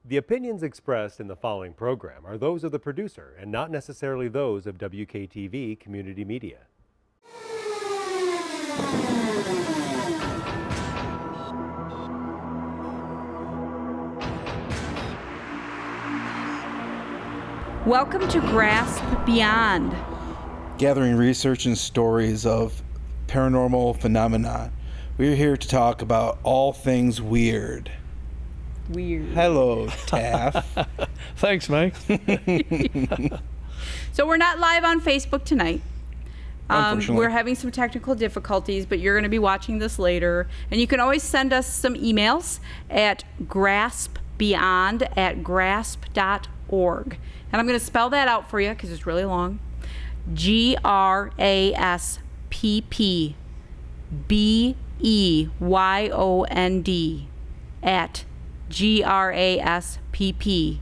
The opinions expressed in the following program are those of the producer and not necessarily those of WKTV Community Media. Welcome to GRASPP Beyond. Gathering research and stories of paranormal phenomena. We're here to talk about all things weird. Hello, Taff. Thanks, Mike. So we're not live on Facebook tonight. Unfortunately. We're having some technical difficulties, but you're going to be watching this later. And you can always send us some emails at grasppbeyond@grasp.org. And I'm going to spell that out for you because it's really long. GRASPPBEYOND at graspp.org.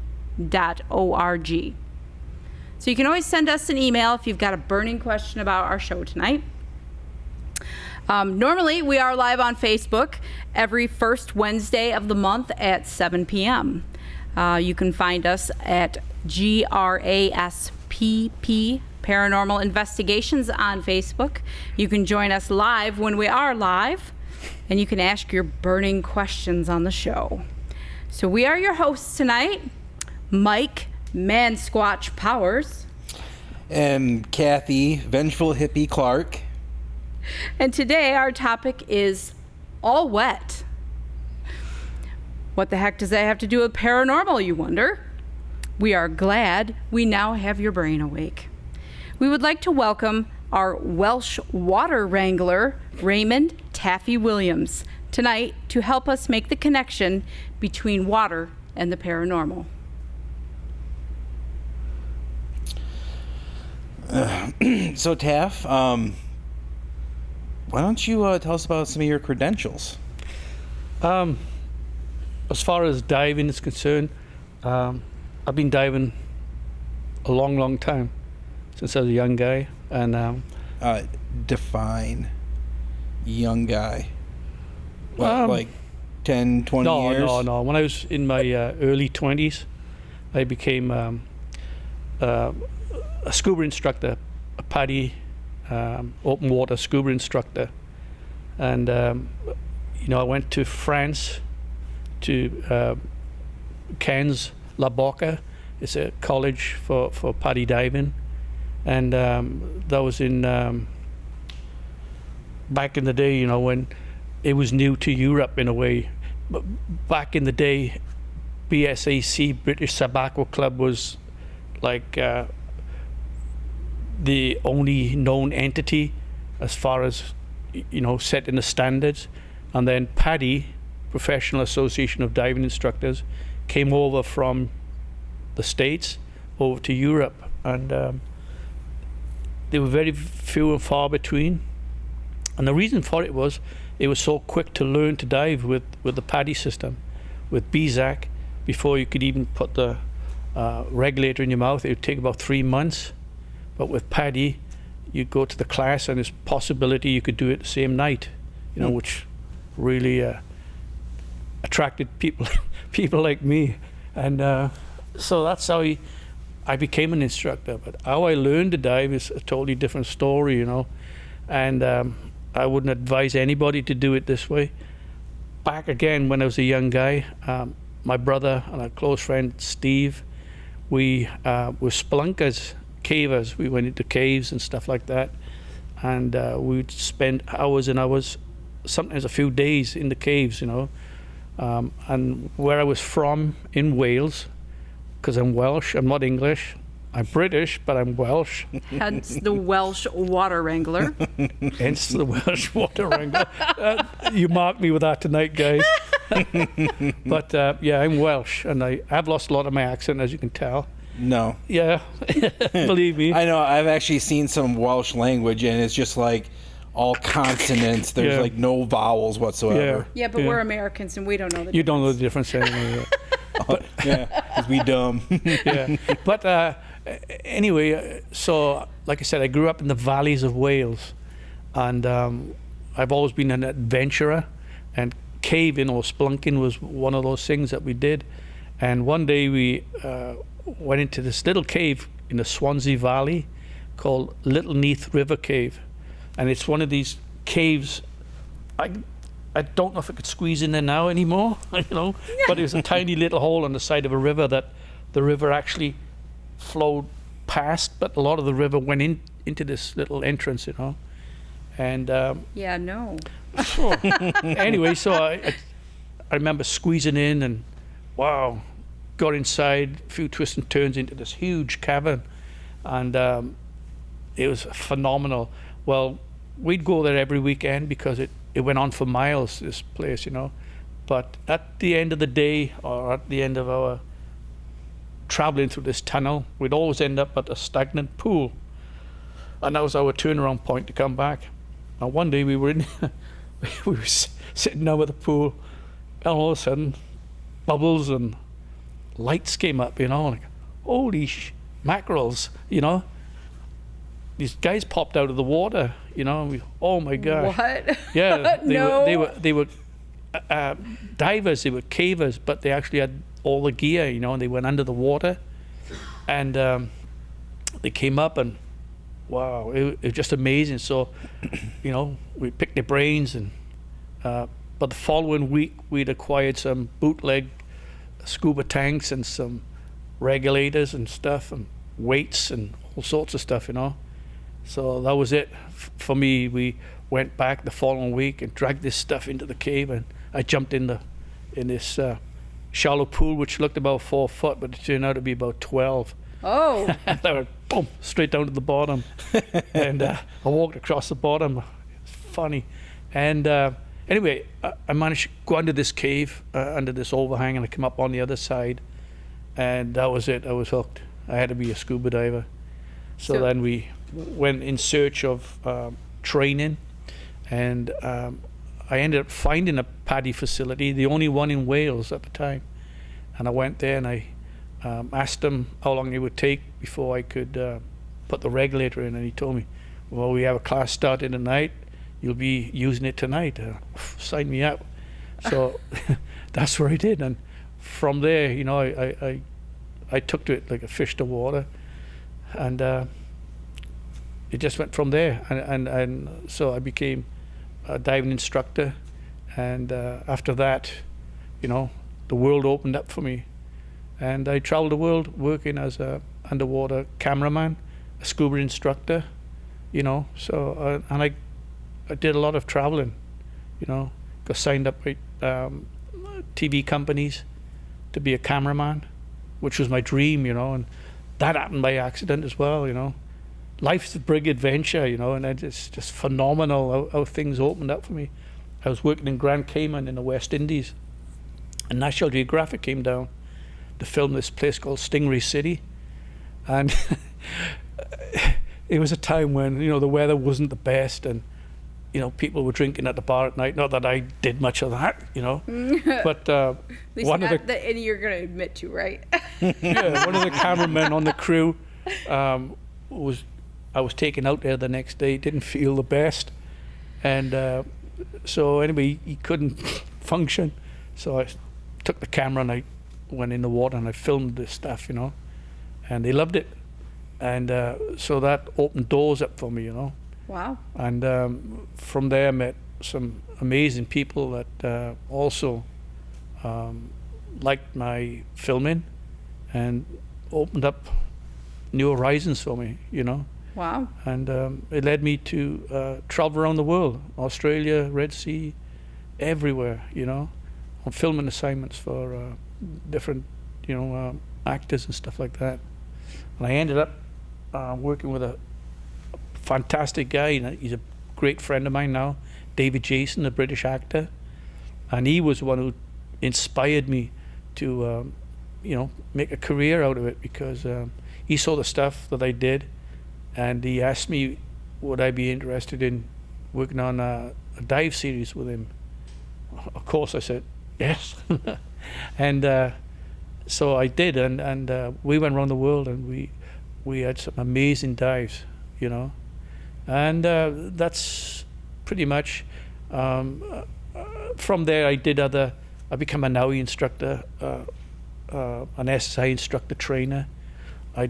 So you can always send us an email if you've got a burning question about our show tonight. Normally, we are live on Facebook every first Wednesday of the month at 7 p.m. You can find us at GRASPP Paranormal Investigations on Facebook. You can join us live when we are live, and you can ask your burning questions on the show. So we are your hosts tonight, Mike Man-Squatch Powers. And Kathy, Vengeful Hippie Clark. And today our topic is all wet. What the heck does that have to do with paranormal, you wonder? We are glad we now have your brain awake. We would like to welcome our Welsh water wrangler, Raymond Taffy Williams, tonight to help us make the connection between water and the paranormal. So, Taff, why don't you tell us about some of your credentials? As far as diving is concerned, I've been diving a long, long time, since I was a young guy. And Define young guy. What, like 10, 20 years? No. When I was in my early 20s, I became a scuba instructor, a PADI, open water scuba instructor. And, I went to France, to Cairns, La Boca. It's a college for PADI diving. And that was in back in the day, when it was new to Europe in a way. But back in the day, BSAC, British Tobacco Club, was like the only known entity as far as, setting the standards. And then PADI, Professional Association of Diving Instructors, came over from the States over to Europe. And they were very few and far between. And the reason for it was so quick to learn to dive with the PADI system. With BZAC, before you could even put the regulator in your mouth, it would take about 3 months. But with PADI, you'd go to the class and there's possibility you could do it the same night, which really attracted people like me. And so that's how I became an instructor. But how I learned to dive is a totally different story, and I wouldn't advise anybody to do it this way. Back again when I was a young guy, my brother and a close friend, Steve, we were spelunkers, cavers. We went into caves and stuff like that, and we'd spend hours and hours, sometimes a few days in the caves, and where I was from in Wales, because I'm Welsh, I'm not English. I'm British, but I'm Welsh. Hence the Welsh water wrangler. Hence the Welsh water wrangler. You mark me with that tonight, guys. But yeah, I'm Welsh, and I've lost a lot of my accent, as you can tell. No. Yeah, believe me. I know. I've actually seen some Welsh language, and it's just like all consonants. There's like no vowels whatsoever. Yeah, but we're Americans, and we don't know the difference. You don't know the difference anyway. Yeah, 'cause we dumb. Yeah. But anyway, so like I said, I grew up in the valleys of Wales, and I've always been an adventurer, and caving or spelunking was one of those things that we did. And one day we went into this little cave in the Swansea Valley called Little Neath River Cave, and it's one of these caves. I don't know if I could squeeze in there now anymore, but it was a tiny little hole on the side of a river that the river actually flowed past, but a lot of the river went into this little entrance, and Yeah, no. anyway, so I remember squeezing in, and wow, got inside, a few twists and turns into this huge cavern, and it was phenomenal. Well, we'd go there every weekend because it went on for miles, this place, but at the end of the day, or at the end of our traveling through this tunnel, we'd always end up at a stagnant pool, and that was our turnaround point to come back. Now one day we were sitting down at the pool, and all of a sudden bubbles and lights came up, like, holy mackerels, these guys popped out of the water, oh my gosh. What? Yeah, No. they were divers, they were cavers, but they actually had all the gear, and they went under the water, and they came up, and wow, it was just amazing. So, we picked their brains, and but the following week we'd acquired some bootleg scuba tanks and some regulators and stuff, and weights and all sorts of stuff, So that was it for me. We went back the following week and dragged this stuff into the cave, and I jumped in this shallow pool, which looked about 4 foot, but it turned out to be about 12. Oh. And I went boom straight down to the bottom, and I walked across the bottom. It's funny, and anyway, I managed to go under this cave, under this overhang, and I came up on the other side, and that was it. I was hooked. I had to be a scuba diver. So then we went in search of training, and I ended up finding a PADI facility, the only one in Wales at the time. And I went there, and I asked him how long it would take before I could put the regulator in, and he told me, well, we have a class starting tonight, you'll be using it tonight. Sign me up. So that's what I did, and from there, I took to it like a fish to water, and it just went from there, and so I became a diving instructor, and after that, the world opened up for me, and I traveled the world working as a underwater cameraman, a scuba instructor, so and I did a lot of traveling, got signed up by TV companies to be a cameraman, which was my dream, and that happened by accident as well, Life's a big adventure, and it's just phenomenal how things opened up for me. I was working in Grand Cayman in the West Indies, and National Geographic came down to film this place called Stingray City, and it was a time when the weather wasn't the best, and people were drinking at the bar at night. Not that I did much of that, but At least one of not that any you're going to admit to, right? yeah, one of the cameramen on the crew I was taken out there the next day. Didn't feel the best, and so anyway, he couldn't function. So I took the camera and I went in the water and I filmed this stuff, and they loved it, and so that opened doors up for me, Wow. And from there I met some amazing people that also liked my filming and opened up new horizons for me, Wow. And it led me to travel around the world, Australia, Red Sea, everywhere, on filming assignments for different, actors and stuff like that. And I ended up working with a fantastic guy. He's a great friend of mine now, David Jason, a British actor, and he was the one who inspired me to, make a career out of it, because he saw the stuff that I did, and he asked me would I be interested in working on a dive series with him. Of course I said yes. And so I did, and we went around the world, and we had some amazing dives, you know, and that's pretty much. From there, I became a NAUI instructor, an SSI instructor trainer. I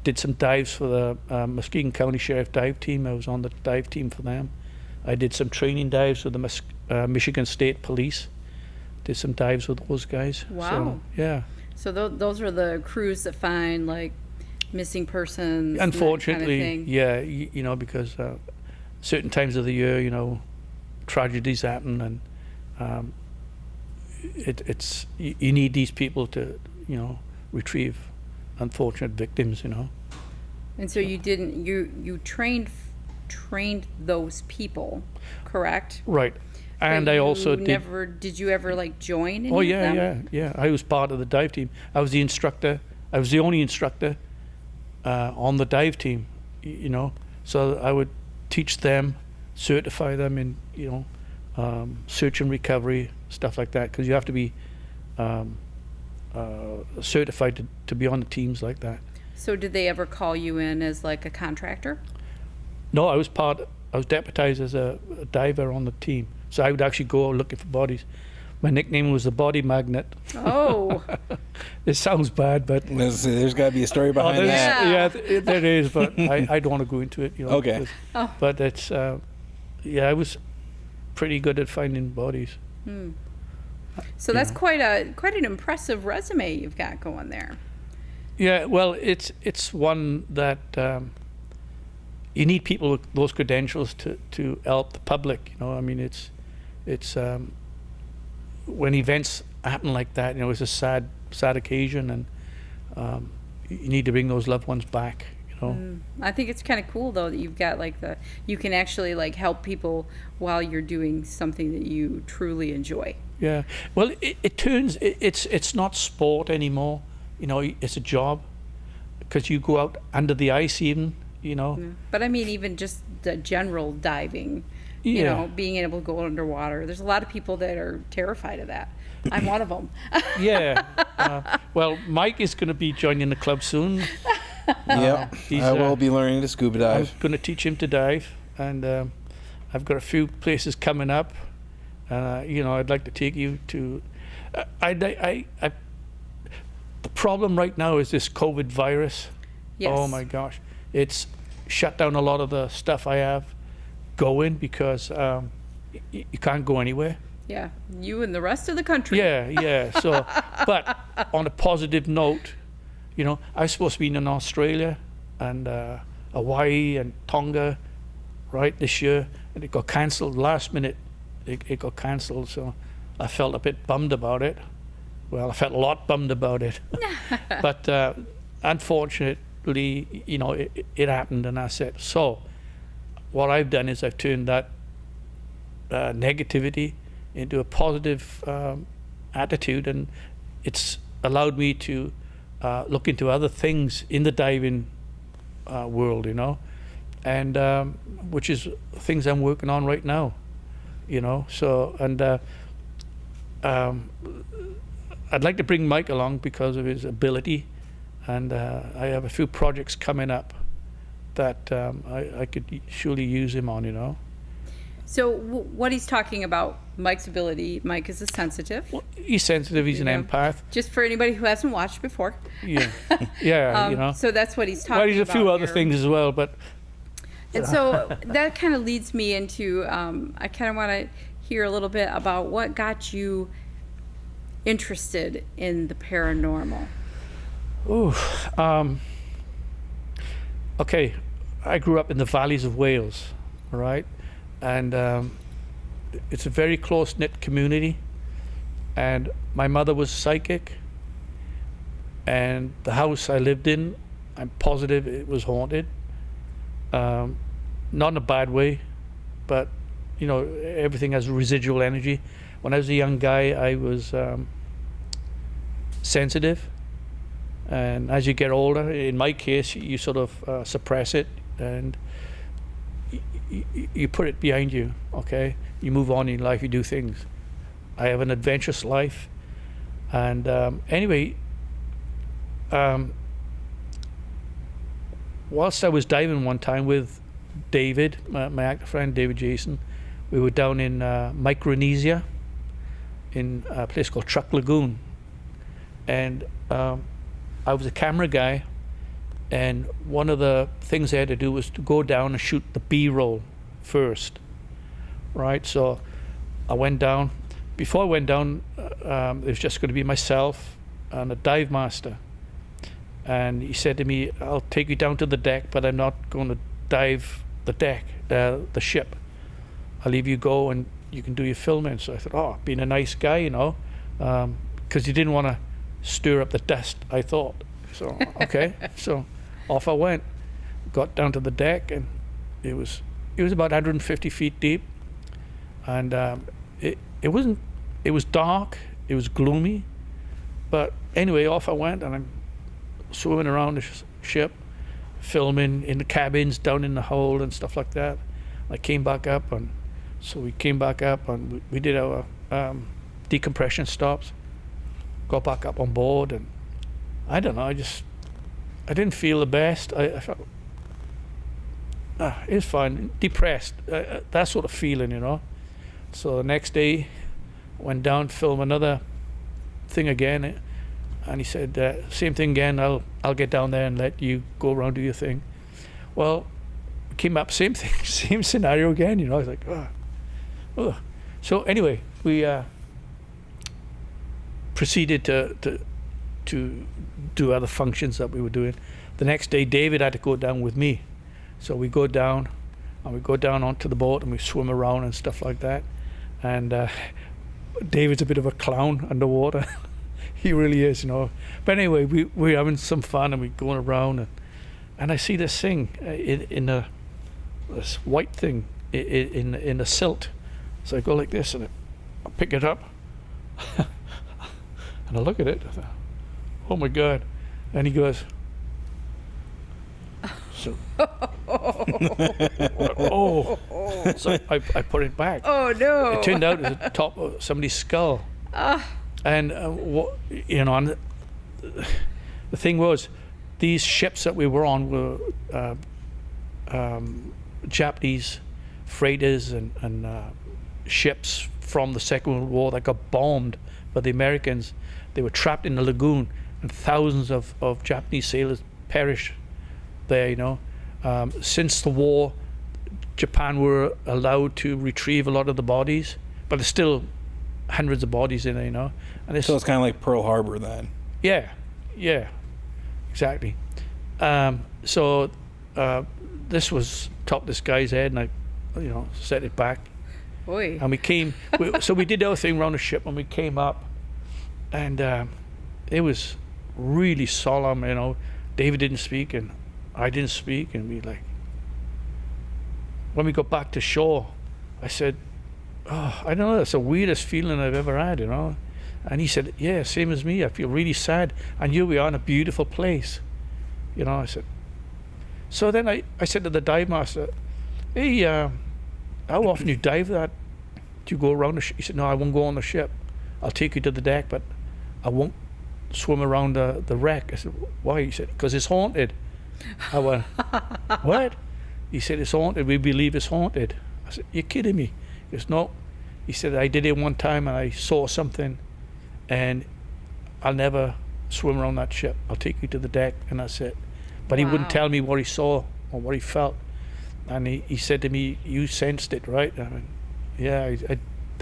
did some dives for the Muskegon County Sheriff Dive Team. I was on the dive team for them. I did some training dives with the Michigan State Police. Did some dives with those guys. Wow. So, yeah. So those are the crews that find like missing persons. Unfortunately, and that kind of thing. yeah, you know, because certain times of the year, you know, tragedies happen, and you need these people to, you know, retrieve unfortunate victims, you know. And so you trained those people, correct? Right. And But I also did you ever like join any Oh of yeah, them? yeah. I was part of the dive team. I was the instructor. I was the only instructor on the dive team, you know. So I would teach them, certify them in, you know, search and recovery, stuff like that, because you have to be certified to be on the teams like that. So did they ever call you in as like a contractor? No, I was deputized as a diver on the team. So I would actually go looking for bodies. My nickname was the Body Magnet. Oh. It sounds bad, but There's got to be a story behind that. yeah, there is, but I don't want to go into it. You know, Okay. But it's I was pretty good at finding bodies. So that's quite an impressive resume you've got going there. Yeah, well, it's one that you need people with those credentials to help the public. You know, I mean, it's when events happen like that, you know, it's a sad occasion, and you need to bring those loved ones back. You know. I think it's kind of cool though that you've got like you can actually like help people while you're doing something that you truly enjoy. Yeah. Well, it's not sport anymore. You know, it's a job, because you go out under the ice even. You know. Yeah. But I mean, even just the general diving. You know, being able to go underwater. There's a lot of people that are terrified of that. I'm one of them. Yeah. Well, Mike is going to be joining the club soon. Yep. I will be learning to scuba dive. I'm going to teach him to dive, and I've got a few places coming up. You know, I'd like to take you to. The problem right now is this COVID virus. Yes. Oh my gosh, it's shut down a lot of the stuff I have going, because you can't go anywhere. Yeah, you and the rest of the country. Yeah. So, but on a positive note, you know, I was supposed to be in Australia and Hawaii and Tonga, right, this year, and it got cancelled last minute. It got cancelled, so I felt a bit bummed about it. Well, I felt a lot bummed about it. But unfortunately, you know, it happened, and I said, so what I've done is I've turned that negativity into a positive attitude, and it's allowed me to look into other things in the diving world, you know, and which is things I'm working on right now, you know. So, and I'd like to bring Mike along because of his ability, and I have a few projects coming up that I could surely use him on, you know. So what he's talking about, Mike's ability, Mike is a sensitive. Well, he's sensitive, he's an empath. Just for anybody who hasn't watched before. Yeah, yeah, you know. So that's what he's talking about. Well, there's a few other here. things as well, but... And so that kind of leads me into, I kind of want to hear a little bit about what got you interested in the paranormal. Ooh, okay, I grew up in the valleys of Wales, all right? And it's a very close-knit community. And my mother was psychic. And the house I lived in, I'm positive it was haunted. Not in a bad way, but, you know, everything has residual energy. When I was a young guy, I was sensitive. And as you get older, in my case, you sort of suppress it, and you put it behind you, okay? You move on in life, you do things. I have an adventurous life. And anyway, whilst I was diving one time with David, my actor friend David Jason, we were down in Micronesia, in a place called Truck Lagoon, and I was a camera guy, and one of the things I had to do was to go down and shoot the B-roll first, right? So I went down. Before I went down, it was just going to be myself and a dive master, and he said to me, I'll take you down to the deck, but I'm not going to dive the deck, the ship. I'll leave you go and you can do your filming. So I thought, oh, being a nice guy, you know, because he didn't want to stir up the dust, I thought. So, okay. So off I went, got down to the deck, and it was about 150 feet deep. And it was dark, it was gloomy. But anyway, off I went, and I'm swimming around the ship, filming in the cabins, down in the hold and stuff like that. I came back up, and so we came back up, and we did our decompression stops, got back up on board, and I don't know, I didn't feel the best. I felt it was fine, depressed, that sort of feeling, you know. So the next day, went down to film another thing again, and he said, same thing again, I'll get down there and let you go around, do your thing. Well, came up, same thing, same scenario again, you know. I was like, oh. So anyway, we proceeded to do other functions that we were doing. The next day, David had to go down with me. So we go down, and we go down onto the boat, and we swim around and stuff like that. And David's a bit of a clown underwater. He really is, you know. But anyway, we're having some fun, and we're going around, and I see this thing this white thing in a silt. So I go like this, and I pick it up, and I look at it. I thought, oh my God! And he goes, so, oh, so I put it back. Oh no! It turned out it was the top of somebody's skull. And what, you know, and the thing was, these ships that we were on were Japanese freighters and ships from the Second World War that got bombed by the Americans. They were trapped in the lagoon, and thousands of Japanese sailors perished there, you know. Since the war, Japan were allowed to retrieve a lot of the bodies, but there's still hundreds of bodies in there, you know. And So it's kind of like Pearl Harbor then. Yeah, exactly. So this was top this guy's head, and I, you know, set it back. Oy. And we came, so we did our thing around the ship, and we came up, and it was really solemn, you know. David didn't speak, and I didn't speak, and we like, when we got back to shore, I said, oh, I don't know, that's the weirdest feeling I've ever had, you know. And he said, yeah, same as me, I feel really sad, and here we are in a beautiful place, you know. I said, so then I said to the dive master, hey, how often you dive that? Do you go around the ship? He said, no, I won't go on the ship. I'll take you to the deck, but I won't swim around the wreck. I said, why? He said, because it's haunted. I went, what? He said, it's haunted. We believe it's haunted. I said, you're kidding me. He goes, no. He said, I did it one time, and I saw something, and I'll never swim around that ship. I'll take you to the deck, and that's it. But he wouldn't tell me what he saw or what he felt. And he said to me, you sensed it, right? I went, yeah,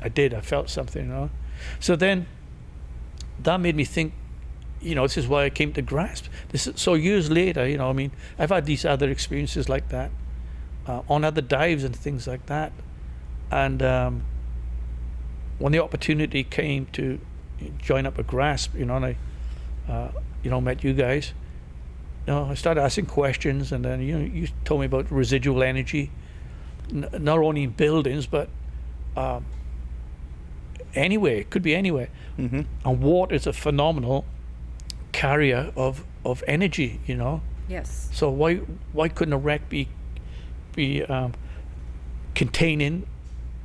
I did. I felt something, you know. So then that made me think, you know, this is why I came to GRASPP. So years later, you know, I mean, I've had these other experiences like that on other dives and things like that. And when the opportunity came to join up a GRASPP, you know, and I, you know, met you guys, you know, I started asking questions, and then, you know, you told me about residual energy, not only in buildings, but anywhere. It could be anywhere. Mm-hmm. And water is a phenomenal carrier of energy, you know. Yes. So why couldn't a wreck be containing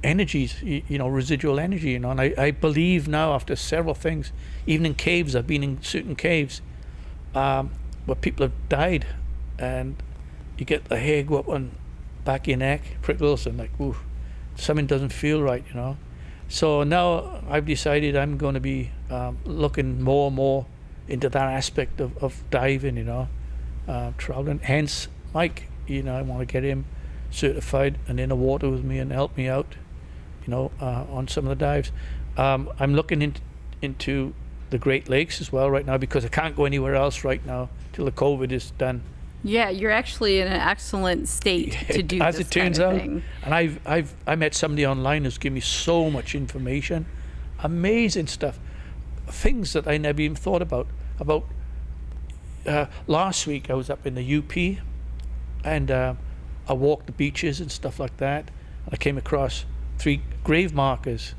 energies, you know, residual energy, you know? And I believe now, after several things, even in caves, I've been in certain caves, where people have died, and you get the hair go up on back of your neck, prickles, and like, ooh, something doesn't feel right, you know. So now I've decided I'm going to be looking more and more into that aspect of diving, you know, traveling. Hence, Mike, you know, I want to get him certified and in the water with me and help me out, you know, on some of the dives. I'm looking into the Great Lakes as well right now, because I can't go anywhere else right now till the COVID is done. Yeah, you're actually in an excellent state to do as this it turns kind of out. thing. And I met somebody online who's given me so much information, amazing stuff, things that I never even thought about. Last week I was up in the UP, and I walked the beaches and stuff like that. I came across 3 grave markers,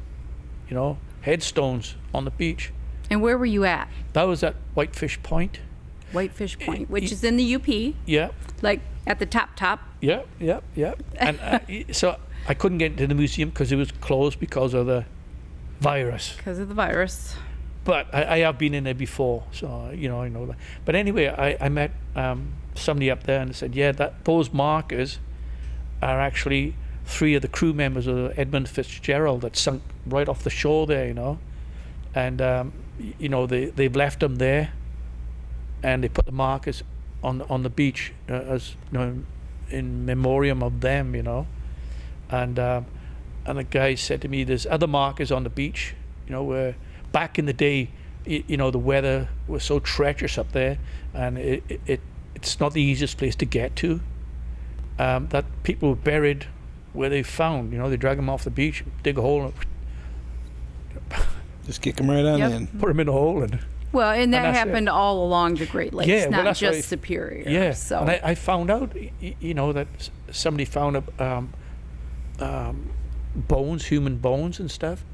you know, headstones on the beach. And where were you at? That was at Whitefish Point. Whitefish Point, which is in the UP. Yeah. Like at the top. Yeah. And so I couldn't get into the museum because it was closed because of the virus. Because of the virus. But I have been in there before, so you know, I know that. But anyway, I met somebody up there and said, yeah, those markers are actually 3 of the crew members of the Edmund Fitzgerald that sunk right off the shore there, you know. And you know, they've left them there, and they put the markers on the beach as, you know, in memoriam of them, you know. And the guy said to me, there's other markers on the beach, you know, where back in the day, you know, the weather was so treacherous up there, and it's not the easiest place to get to. That people were buried where they found, you know, they drag them off the beach, dig a hole, and Just kick them right on Yep. in. put them in a hole, and Well, and that that's it. happened all along the Great Lakes, Yeah, well, not that's just what Superior. yeah. So And I found out, you know, that somebody found bones, human bones and stuff,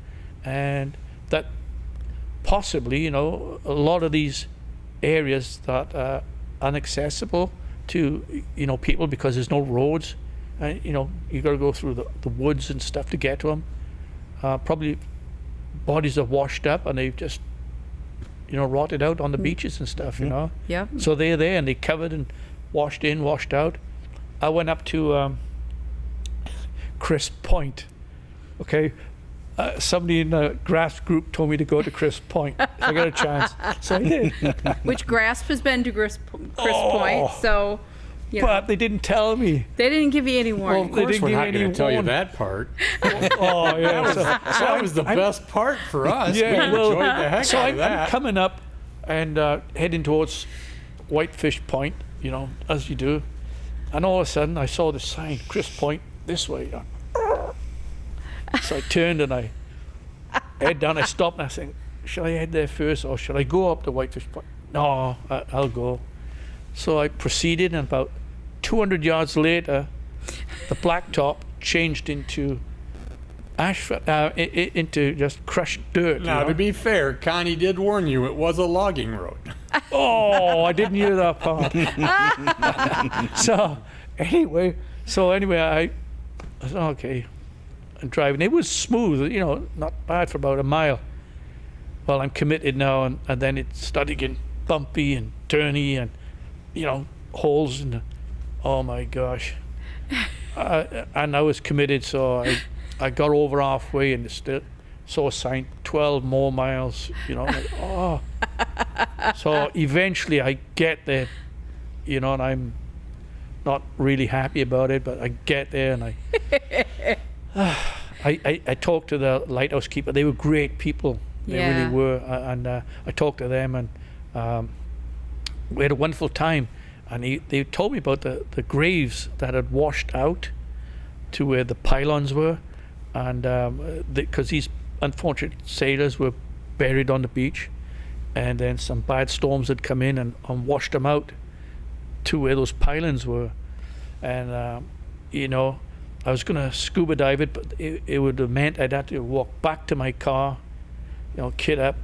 and that possibly, you know, a lot of these areas that are inaccessible to, you know, people because there's no roads, and you know, you got to go through the woods and stuff to get to them. Probably bodies are washed up and they've just, you know, rotted out on the beaches and stuff, you know. Yep. So they're there and they covered and washed in, washed out. I went up to GRASPP Point. Okay, somebody in the GRASPP group told me to go to GRASPP Point if I got a chance, so I did. which GRASPP has been to GRASPP Oh. Point, so you know, But they didn't tell me. they didn't give you any warning. They didn't We're give not any going to tell you warning. that part. Oh yeah. That was the best part for us. Yeah, we well, enjoyed the heck so out I'm of that. coming up and heading towards Whitefish Point, you know, as you do, and all of a sudden I saw the sign, GRASPP Point, this way. So I turned and I head down. I stopped and I think, should I head there first or should I go up to Whitefish Point? No, I'll go. So I proceeded, and about 200 yards later, the blacktop changed into asphalt, into just crushed dirt. you Now, know? to be fair, Connie did warn you it was a logging road. Oh, I didn't hear that part. so anyway, I said, okay, I'm driving. It was smooth, you know, not bad for about a mile. Well, I'm committed now, and then it started getting bumpy and turny, and you know, holes in the. Oh my gosh! And I was committed, so I got over halfway, and still saw a sign 12 more miles. You know, like, oh. So eventually I get there, you know, and I'm not really happy about it, but I get there and I talked to the lighthouse keeper. They were great people. They Yeah. really were. And I talked to them, and we had a wonderful time. And they told me about the graves that had washed out to where the pylons were. And because these unfortunate sailors were buried on the beach, and then some bad storms had come in and washed them out to where those pylons were. And you know, I was going to scuba dive it, but it would have meant I'd have to walk back to my car, you know, kit up,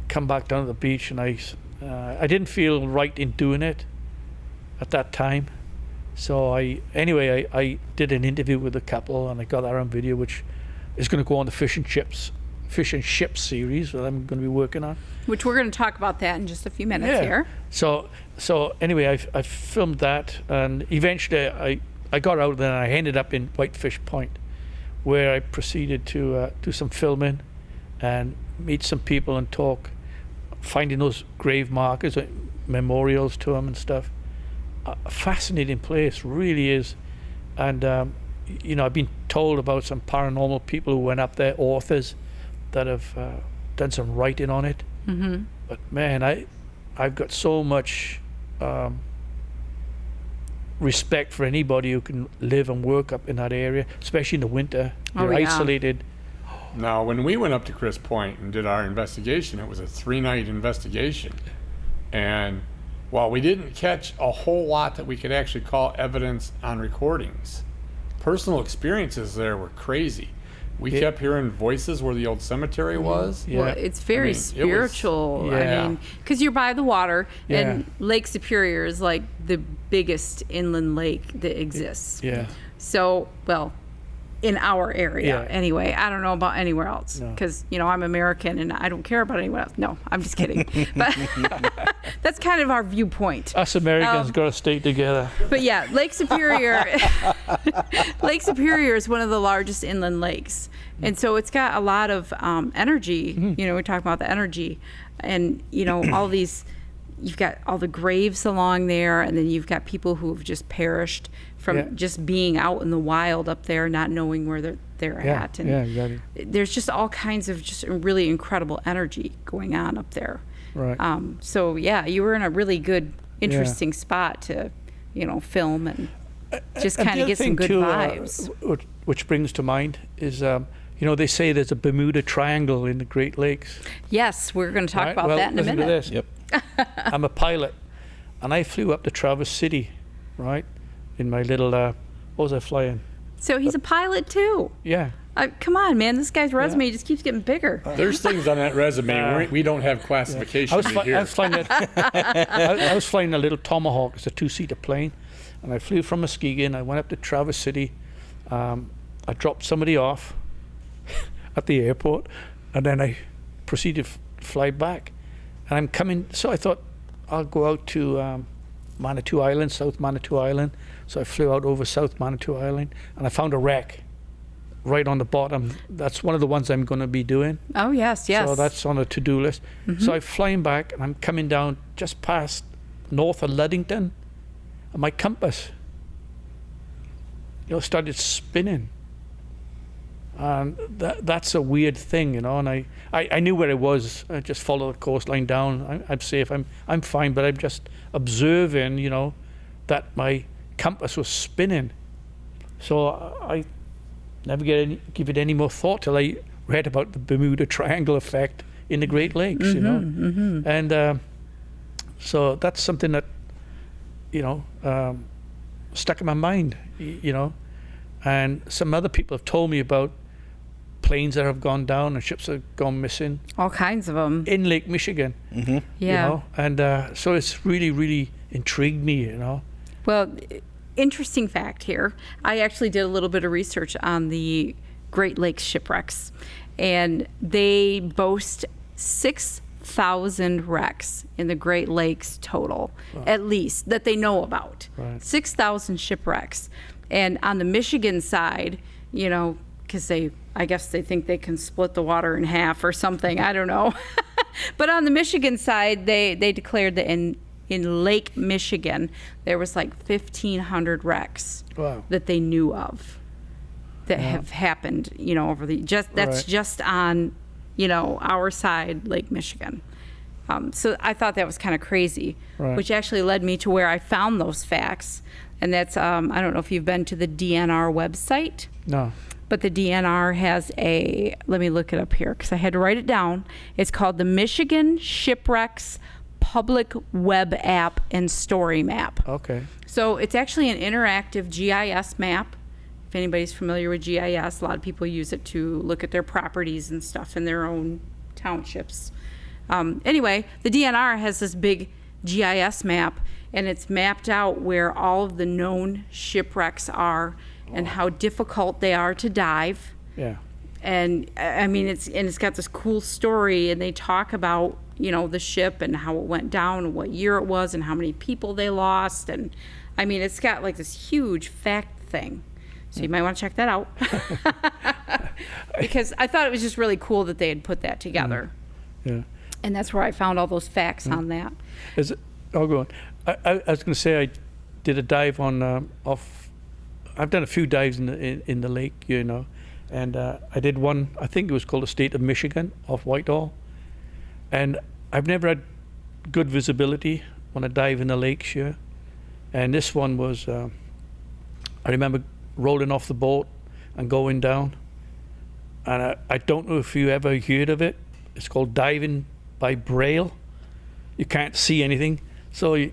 come back down to the beach, and I didn't feel right in doing it at that time. So I did an interview with a couple, and I got that on video, which is going to go on the Fish and Chips fish and ships series that I'm going to be working on. Which we're going to talk about that in just a few minutes here. So anyway, I filmed that, and eventually I got out and I ended up in Whitefish Point, where I proceeded to do some filming and meet some people and talk, finding those grave markers, memorials to them and stuff. A fascinating place, really is. And I've been told about some paranormal people who went up there, authors that have done some writing on it. Mm-hmm. But man, I've got so much respect for anybody who can live and work up in that area, especially in the winter. You're isolated. Now, when we went up to Chris Point and did our investigation, it was a 3-night investigation. And while we didn't catch a whole lot that we could actually call evidence on recordings, personal experiences there were crazy. We kept hearing voices where the old cemetery was. Well, it's very spiritual. I mean, because you're by the water, and Lake Superior is like the biggest inland lake that exists. Yeah. So, well, in our area anyway. I don't know about anywhere else, because I'm American and I don't care about anyone else. No, I'm just kidding. But that's kind of our viewpoint. Us Americans got to stay together. But yeah, Lake Superior Lake Superior is one of the largest inland lakes, and so it's got a lot of energy. We're talking about the energy, and all these, you've got all the graves along there, and then you've got people who have just perished from just being out in the wild up there, not knowing where they're at. And exactly. There's just all kinds of just really incredible energy going on up there. Right. So yeah, you were in a really good, interesting spot to, film and just kind of get some good vibes. Which brings to mind is, they say there's a Bermuda Triangle in the Great Lakes. Yes, we're going to talk about that in a minute. Listen to this. Yep. I'm a pilot, and I flew up to Traverse City, right? In my little, what was I flying? So he's a pilot too. Yeah. Come on, man! This guy's resume just keeps getting bigger. There's things on that resume we don't have classification here. I was flying a little Tomahawk. It's a 2-seater plane, and I flew from Muskegon. I went up to Traverse City. I dropped somebody off at the airport, and then I proceeded to fly back. And I'm coming. So I thought I'll go out to Manitou Island, South Manitou Island. So I flew out over South Manitou Island, and I found a wreck right on the bottom. That's one of the ones I'm going to be doing. Oh, yes. So that's on a to-do list. So I'm flying back, and I'm coming down just past north of Ludington, and my compass, started spinning. And that's a weird thing, and I knew where it was. I just followed the coastline down. I'm safe. I'm fine, but I'm just observing, that my compass was spinning. So I never give it any more thought till I read about the Bermuda Triangle effect in the Great Lakes, And so that's something that, stuck in my mind, And some other people have told me about planes that have gone down and ships that have gone missing. All kinds of them. In Lake Michigan. Yeah. And so it's really, really intrigued me, Well, interesting fact here. I actually did a little bit of research on the Great Lakes shipwrecks, and they boast 6,000 wrecks in the Great Lakes total, at least, that they know about. Right. 6,000 shipwrecks. And on the Michigan side, because I guess they think they can split the water in half or something. I don't know. But on the Michigan side, they declared that in Lake Michigan, there was like 1,500 wrecks that they knew of that have happened, over the just on, our side, Lake Michigan. So I thought that was kind of crazy, which actually led me to where I found those facts. And that's, I don't know if you've been to the DNR website. No. But the DNR has let me look it up here because I had to write it down. It's called the Michigan Shipwrecks Public Web App and Story Map. Okay. So it's actually an interactive GIS map. If anybody's familiar with GIS, a lot of people use it to look at their properties and stuff in their own townships. Anyway, the DNR has this big GIS map, and it's mapped out where all of the known shipwrecks are and how difficult they are to dive. Yeah. And I mean, it's got this cool story, and they talk about, you know, the ship and how it went down and what year it was and how many people they lost. And I mean, it's got like this huge fact thing. So you might want to check that out. Because I thought it was just really cool that they had put that together. Yeah. And that's where I found all those facts on that. Is it? Oh, go on. I was going to say I did a dive on I've done a few dives in the lake, you know, and I did one. I think it was called the State of Michigan off Whitehall, and I've never had good visibility when I dive in the lakes here, and this one was. I remember rolling off the boat and going down, and I don't know if you ever heard of it. It's called diving by braille. You can't see anything, so you.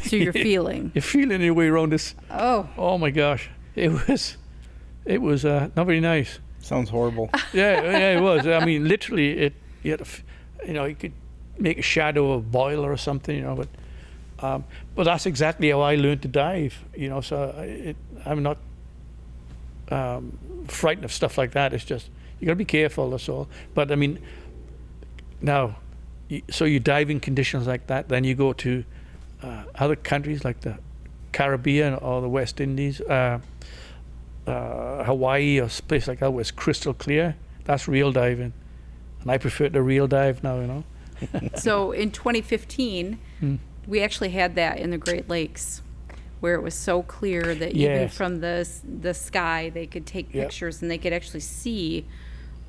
So you're feeling. You're feeling your way around this. Oh. Oh my gosh, it was not very nice. Sounds horrible. Yeah, it was. I mean, literally, you had you could make a shadow of a boiler or something, you know. But that's exactly how I learned to dive, you know. So I'm not frightened of stuff like that. It's just you got to be careful. That's all. But I mean, now, so you dive in conditions like that, then you go to other countries like the Caribbean or the West Indies, Hawaii or a place like that where it's crystal clear. That's real diving, and I prefer the real dive now, you know. So in 2015, we actually had that in the Great Lakes, where it was so clear that even Yes. from the sky they could take pictures and they could actually see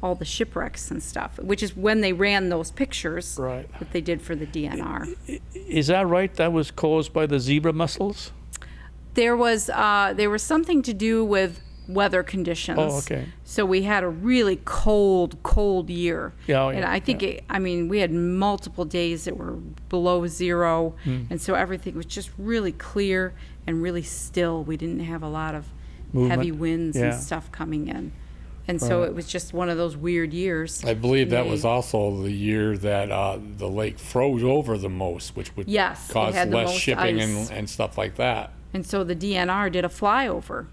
all the shipwrecks and stuff, which is when they ran those pictures Right. that they did for the DNR. Is that right? That was caused by the zebra mussels? There was something to do with weather conditions. Oh, okay. So we had a really cold year. Yeah, oh, and yeah, I think we had multiple days that were below zero, and so everything was just really clear and really still. We didn't have a lot of Movement. heavy winds Yeah. and stuff coming in. And so Right. it was just one of those weird years. I believe that They- was also the year that the lake froze over the most, which would Yes, it cause had the less most shipping ice. and stuff like that. And so the DNR did a flyover,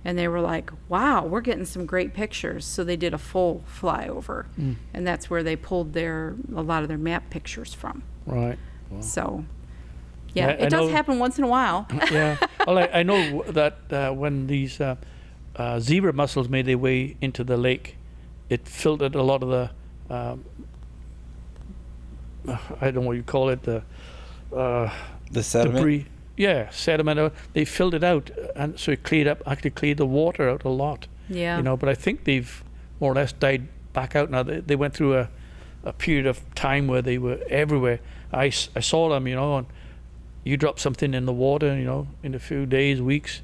and they were like, wow, we're getting some great pictures. So they did a full flyover, and that's where they pulled a lot of their map pictures from. Right. So, yeah, Yeah, I it does know- happen once in a while. Yeah. Well, I know that when these zebra mussels made their way into the lake, it filtered a lot of the, I don't know what you call it, the The sediment. debris. Yeah, sediment. They filled it out, and so it actually cleared the water out a lot. Yeah. You know, but I think they've more or less died back out now. They went through a period of time where they were everywhere. I saw them, you know, and you drop something in the water, you know, in a few days, weeks,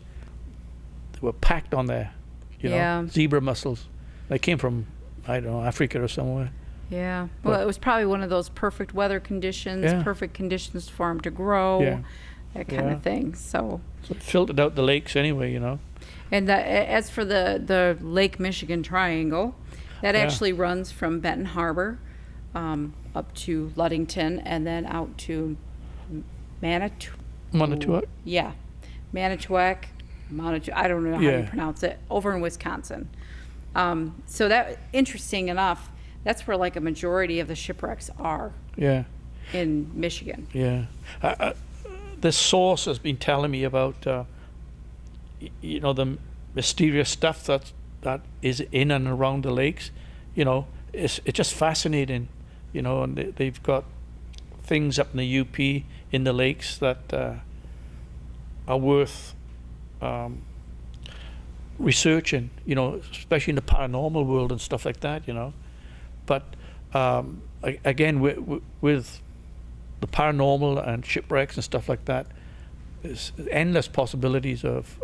they were packed on there, you Yeah. know, zebra mussels. They came from, I don't know, Africa or somewhere. Yeah. Well, it was probably one of those perfect weather conditions, Yeah. perfect conditions for them to grow, Yeah. that kind Yeah. of thing. So, So it filtered out the lakes anyway, you know. and as for the Lake Michigan Triangle, that Yeah. actually runs from Benton Harbor up to Ludington and then out to Manitowoc. Manitowoc. Yeah, Manitowoc, I don't know how you Yeah. pronounce it, over in Wisconsin. So that, interesting enough, that's where like a majority of the shipwrecks are Yeah. in Michigan. Yeah. This source has been telling me about, you know, the mysterious stuff that is in and around the lakes. You know, it's just fascinating, you know, and they've got things up in the UP in the lakes that are worth researching, you know, especially in the paranormal world and stuff like that, you know. But again, with the paranormal and shipwrecks and stuff like that, there's endless possibilities of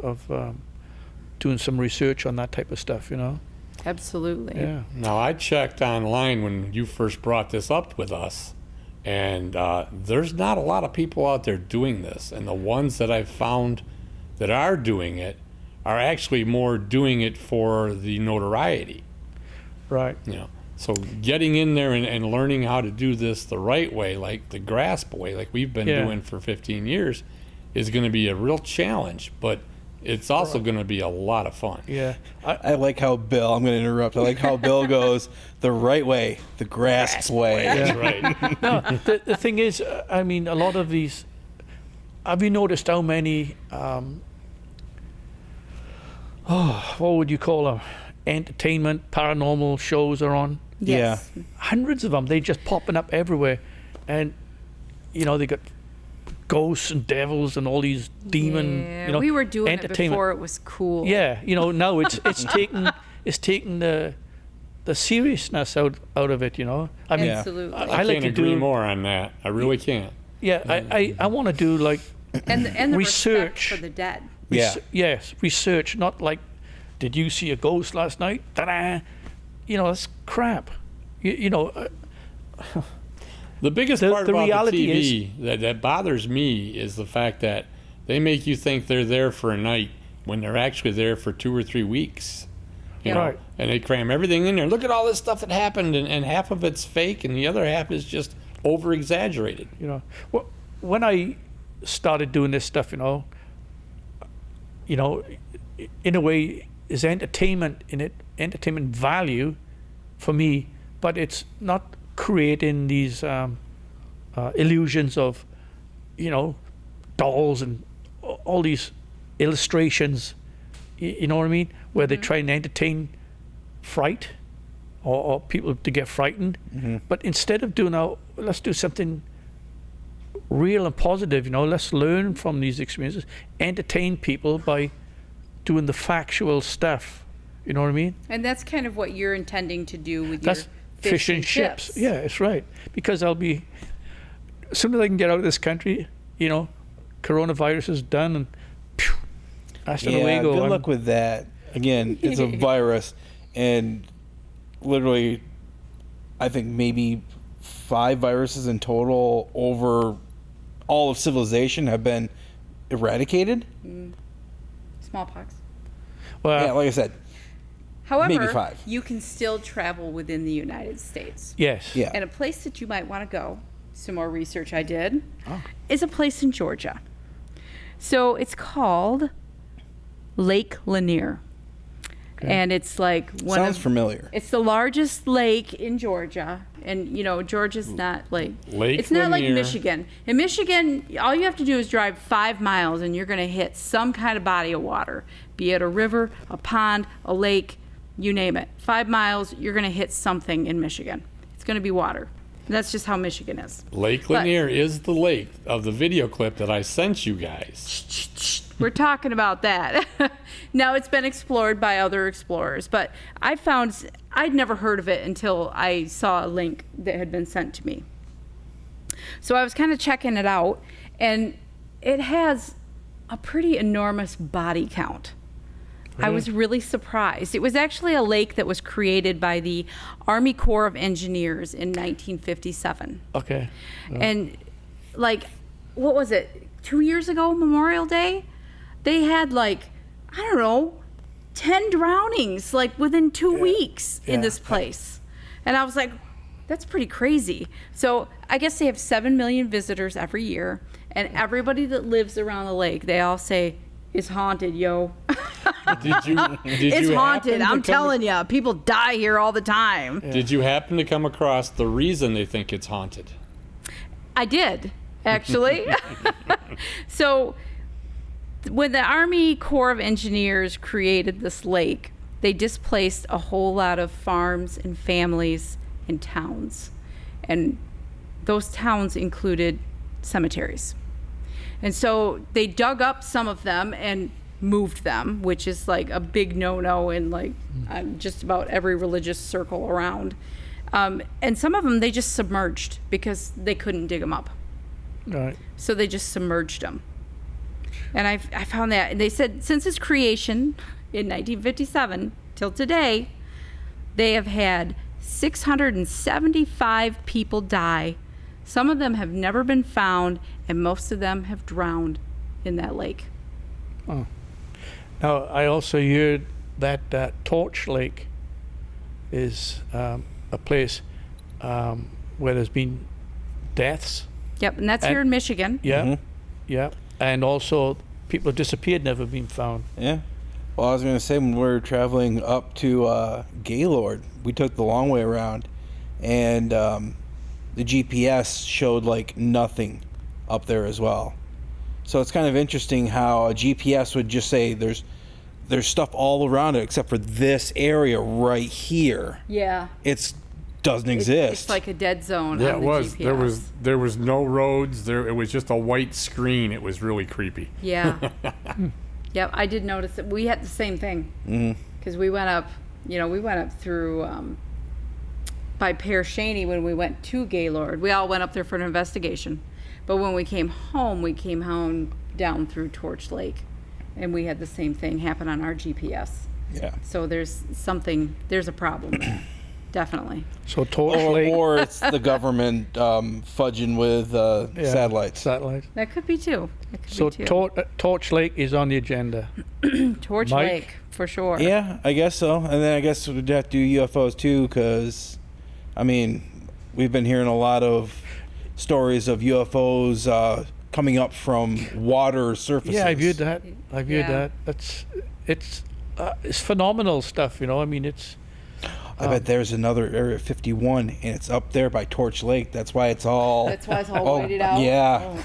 doing some research on that type of stuff, you know. Absolutely. Yeah. Now, I checked online when you first brought this up with us, and there's not a lot of people out there doing this. And the ones that I've found that are doing it are actually more doing it for the notoriety. Right. You know, so getting in there and learning how to do this the right way, like the GRASPP way, like we've been Yeah. doing for 15 years, is going to be a real challenge. But it's also going to be a lot of fun. Yeah. I like how Bill, I'm going to interrupt, I like how Bill goes the right way, the GRASPP way. That's right. No, the thing is, I mean, a lot of these, have you noticed how many, what would you call them, entertainment, paranormal shows are on? Yes. Yeah. Hundreds of them. They're just popping up everywhere. And, you know, they got ghosts and devils and all these demon, Yeah, you know, we were doing it entertainment. before it was cool. Yeah, you know, now it's taking the seriousness out of it, you know. I mean, Absolutely. I I like can't to agree do more on that. I really can't. Yeah, I want to do like and the respect research. for the dead. Yeah. Yes, research, not like, did you see a ghost last night? Ta-da! You know, that's crap. You know, The biggest The part about reality the TV that bothers me is the fact that they make you think they're there for a night when they're actually there for 2 or 3 weeks. You know, Right. and they cram everything in there. Look at all this stuff that happened, and half of it's fake, and the other half is just over exaggerated. you know, when I started doing this stuff, you know, in a way, is entertainment in it, entertainment value for me, but it's not creating these illusions of, you know, dolls and all these illustrations, you know what I mean, where they try and entertain fright or people to get frightened. But instead of doing that, let's do something real and positive, you know, let's learn from these experiences, entertain people by doing the factual stuff, you know what I mean? And that's kind of what you're intending to do with That's your fish and chips. Yeah, it's right. Because I'll be, as soon as I can get out of this country, you know, coronavirus is done, and phew, that's the way Yeah, to go. good luck with that. Again, it's a virus, and literally, I think maybe 5 viruses in total over all of civilization have been eradicated. Smallpox. Well, Yeah, like I said, However, Maybe 5. you can still travel within the United States. yes. yeah. And a place that you might want to go, some more research I did, Oh. is a place in Georgia. So it's called Lake Lanier. And it's like one Sounds of familiar. It's the largest lake in Georgia, and you know Georgia's not like Lake it's not like Lanier. Michigan. In Michigan, all you have to do is drive 5 miles, and you're going to hit some kind of body of water, be it a river, a pond, a lake, you name it. 5 miles, you're going to hit something in Michigan. It's going to be water. And that's just how Michigan is. Lake But- Lanier is the lake of the video clip that I sent you guys. We're talking about that. Now it's been explored by other explorers, but I'd never heard of it until I saw a link that had been sent to me. So I was kind of checking it out, and it has a pretty enormous body count. I was really surprised. It was actually a lake that was created by the Army Corps of Engineers in 1957. Okay. And like, what was it? 2 years ago, Memorial Day, they had like, I don't know, 10 drownings like within 2 weeks in Yeah. this place. And I was like, that's pretty crazy. So I guess they have 7 million visitors every year, and everybody that lives around the lake, they all say, it's haunted, yo. Did you? It's haunted. I'm telling you, people die here all the time. Did you happen to come across the reason they think it's haunted? I did, actually. So when the Army Corps of Engineers created this lake, they displaced a whole lot of farms and families and towns. And those towns included cemeteries. And so they dug up some of them and moved them, which is like a big no-no in like just about every religious circle around. And some of them they just submerged because they couldn't dig them up. All right. So they just submerged them. And I found that. And they said since its creation in 1957 till today, they have had 675 people die. Some of them have never been found, and most of them have drowned in that lake. Now, I also heard that Torch Lake is a place where there's been deaths. Yep, and that's here in Michigan. Yeah, yeah. And also people have disappeared, never been found. Yeah. Well, I was going to say, when we were traveling up to Gaylord, we took the long way around, and the GPS showed like nothing up there as well. So it's kind of interesting how a GPS would just say there's stuff all around it except for this area right here. Yeah. It doesn't exist. It's like a dead zone. Yeah, on it was. the GPS. There was no roads. It was just a white screen. It was really creepy. Yeah. Yep, I did notice that we had the same thing. Because we went up, through by Pear Shaney when we went to Gaylord. We all went up there for an investigation. But when we came home down through Torch Lake. And we had the same thing happen on our GPS. Yeah. So there's a problem there. Definitely. So Torch Lake. Or it's the government fudging with satellites. Satellites. That could be too. So Torch Lake is on the agenda. Torch Mike? Lake, for sure. Yeah, I guess so. And then I guess we'd have to do UFOs too, because, I mean, we've been hearing a lot of stories of UFOs coming up from water surfaces. Yeah, I've heard that. I've heard Yeah. that. It's phenomenal stuff. I mean, it's. I bet there's another Area 51, and it's up there by Torch Lake. That's why it's all. That's why it's all weighted out. Yeah.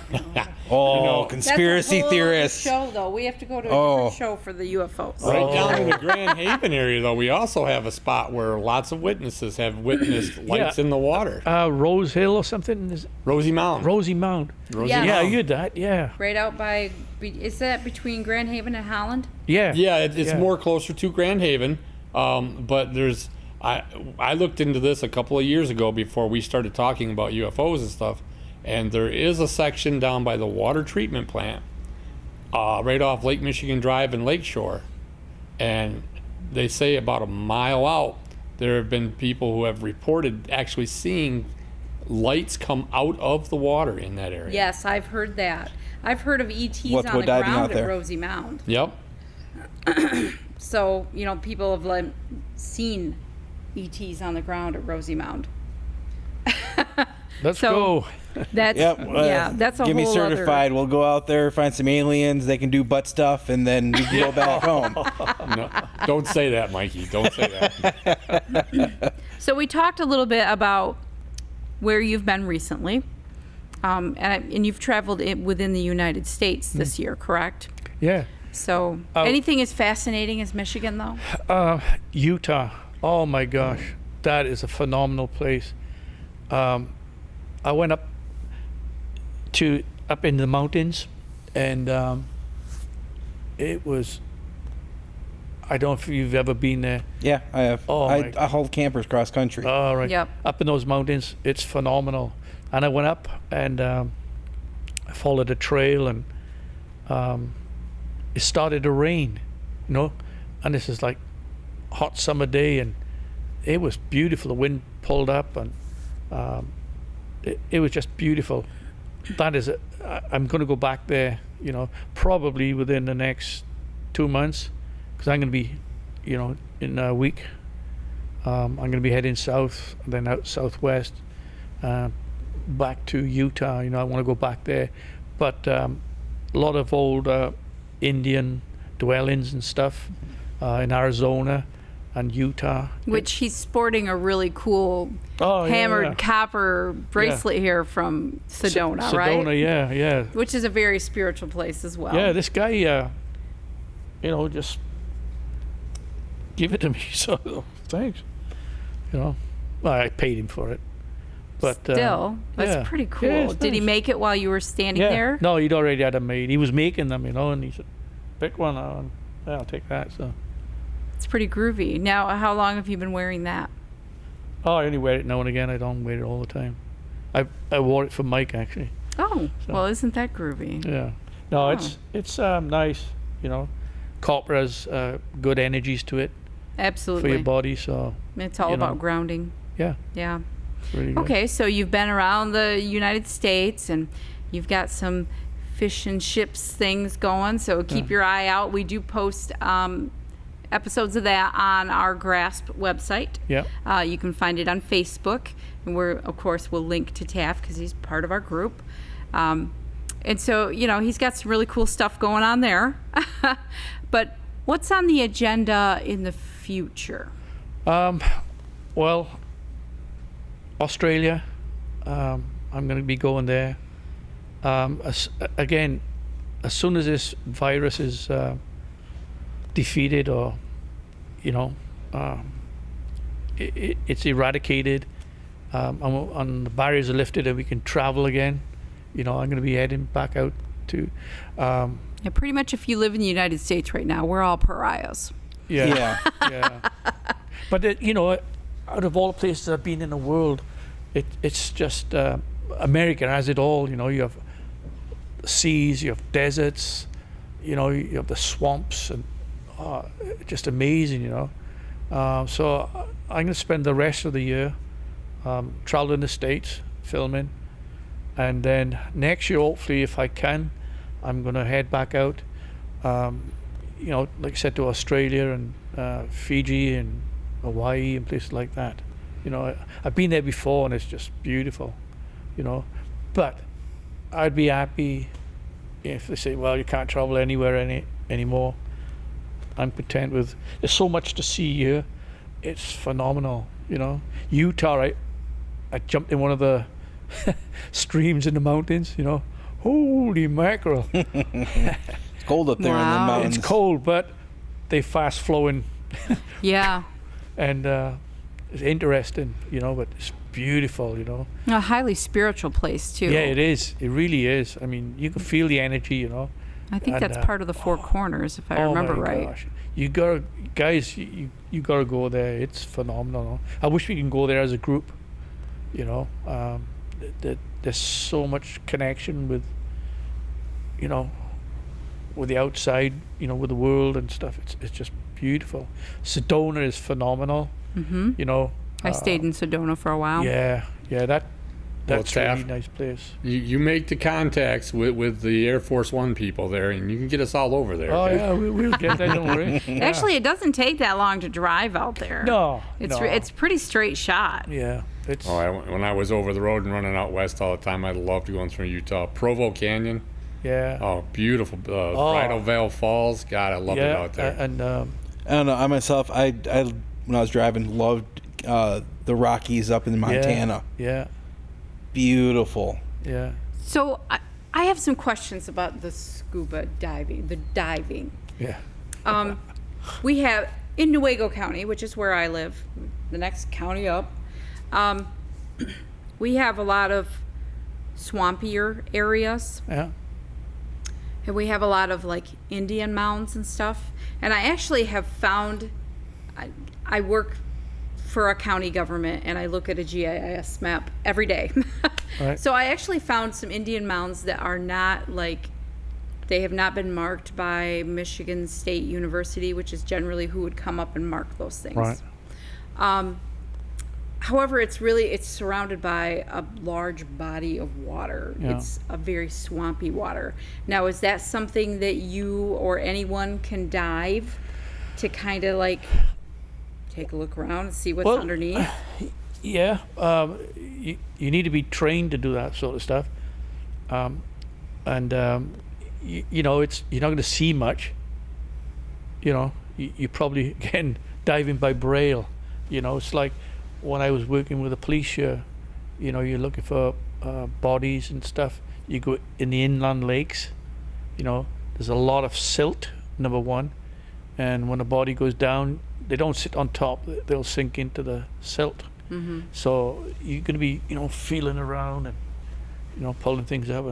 Conspiracy That's a whole theorists. other show, though. We have to go to a different show for the UFOs. Right down in the Grand Haven area, though, we also have a spot where lots of witnesses have witnessed lights in the water. Rose Hill or something. Is Rosie Mound. Rosie Mound. Rosie Yeah. Yeah, I Mound. heard that. Yeah. Right out by, is that between Grand Haven and Holland? Yeah. Yeah, it's Yeah. more closer to Grand Haven, but there's. I looked into this a couple of years ago before we started talking about UFOs and stuff, and there is a section down by the water treatment plant, right off Lake Michigan Drive and Lakeshore, and they say about a mile out, there have been people who have reported actually seeing lights come out of the water in that area. Yes, I've heard that. I've heard of ETs What's on the diving out ground at there? Rosie Mound. Yep. So, people have seen ETs on the ground at Rosie Mound. Let's So- go. That's, Yep. that's a Get me whole certified. We'll go out there, find some aliens. They can do butt stuff, and then we can go back home. No, don't say that, Mikey. Don't say that. So we talked a little bit about where you've been recently, and you've traveled within the United States this year, correct? Yeah. So anything as fascinating as Michigan, though? Utah. Oh my gosh, that is a phenomenal place. I went up in the mountains, and it was. I don't know if you've ever been there. Yeah, I have. Oh, my I hauled campers cross country. All right. Yep. Up in those mountains, it's phenomenal. And I went up and I followed a trail, and it started to rain, and this is like hot summer day, and it was beautiful. The wind pulled up, and it was just beautiful. That is, I'm going to go back there, probably within the next 2 months, because I'm going to be, in a week. I'm going to be heading south, then out southwest, back to Utah. I want to go back there, but a lot of old Indian dwellings and stuff in Arizona and Utah. Which he's sporting a really cool hammered copper bracelet here from Sedona, right? Sedona, yeah. Which is a very spiritual place as well. Yeah, this guy, just give it to me. So thanks. Well, I paid him for it, but Still, that's yeah. pretty cool. Yeah, it's Did he nice. make it while you were standing there? No, he'd already had them made. He was making them, and he said, "Pick one, and I'll take that." So, It's pretty groovy. Now, how long have you been wearing that? I only wear it now and again. I don't wear it all the time. I wore it for Mike actually. Oh, So- well, isn't that groovy? Yeah. No, Oh. it's nice. Copper has good energies to it for Absolutely. your body. So It's all you about know. grounding. yeah, Yeah. it's really good. Okay, so you've been around the United States and you've got some fish and chips things going, so keep your eye out. We do post episodes of that on our GRASPP website. Yeah. You can find it on Facebook, and we'll link to Taff because he's part of our group. And so, he's got some really cool stuff going on there. But what's on the agenda in the future? Well, Australia, I'm going to be going there. Again, as soon as this virus is defeated, or it's eradicated, and the barriers are lifted and we can travel again, I'm going to be heading back out to. Yeah, pretty much if you live in the United States right now, we're all pariahs. Yeah. But out of all the places I've been in the world, it's just America has it all. You have seas, you have deserts, you have the swamps, and just amazing. So I'm going to spend the rest of the year traveling the States, filming, and then next year, hopefully, if I can, I'm going to head back out. Like I said, to Australia and Fiji and Hawaii and places like that. I've been there before and it's just beautiful. But I'd be happy if they say, well, you can't travel anywhere anymore. I'm content with. There's so much to see here. It's phenomenal. Utah. I jumped in one of the streams in the mountains. Holy mackerel! It's cold up there in the Wow. mountains. It's cold, but they fast flowing. Yeah. And it's interesting, but it's beautiful, A highly spiritual place, too. Yeah, it is. It really is. I mean, you can feel the energy, I think And, that's part of the Four Corners, if I oh remember my right. gosh. You gotta, guys, you gotta go there. It's phenomenal. I wish we can go there as a group, there's so much connection with, with the outside, with the world and stuff. It's just beautiful. Sedona is phenomenal. Mm-hmm. I stayed in Sedona for a while. Yeah, that's a really Taff, nice place. You make the contacts with the Air Force One people there, and you can get us all over there. Oh okay? yeah, we'll get that. Don't worry. Yeah. Actually, it doesn't take that long to drive out there. No, It's pretty straight shot. Yeah, it's. When I was over the road and running out west all the time, I loved going through Utah. Provo Canyon. Yeah. Oh, beautiful. Bridal Veil Falls. God, I love it out there. And I don't know. I myself, I when I was driving, loved the Rockies up in Montana. Yeah. Beautiful. Yeah. So I have some questions about the scuba diving, the diving. Yeah. We have, in Newaygo County, which is where I live, the next county up, we have a lot of swampier areas. Yeah. And we have a lot of like Indian mounds and stuff. And I actually have found, I work for a county government and I look at a GIS map every day. Right. So I actually found some Indian mounds that are not like, they have not been marked by Michigan State University, which is generally who would come up and mark those things. Right. However, it's surrounded by a large body of water. Yeah. It's a very swampy water. Now, is that something that you or anyone can dive to kind of like take a look around and see what's Well, underneath? Yeah. You need to be trained to do that sort of stuff. You're not going to see much. You probably, again, diving by braille. It's like when I was working with the police here, you're looking for bodies and stuff. You go in the inland lakes, there's a lot of silt, number one. And when a body goes down, they don't sit on top, they'll sink into the silt. Mm-hmm. So you're going to be, feeling around and, pulling things up.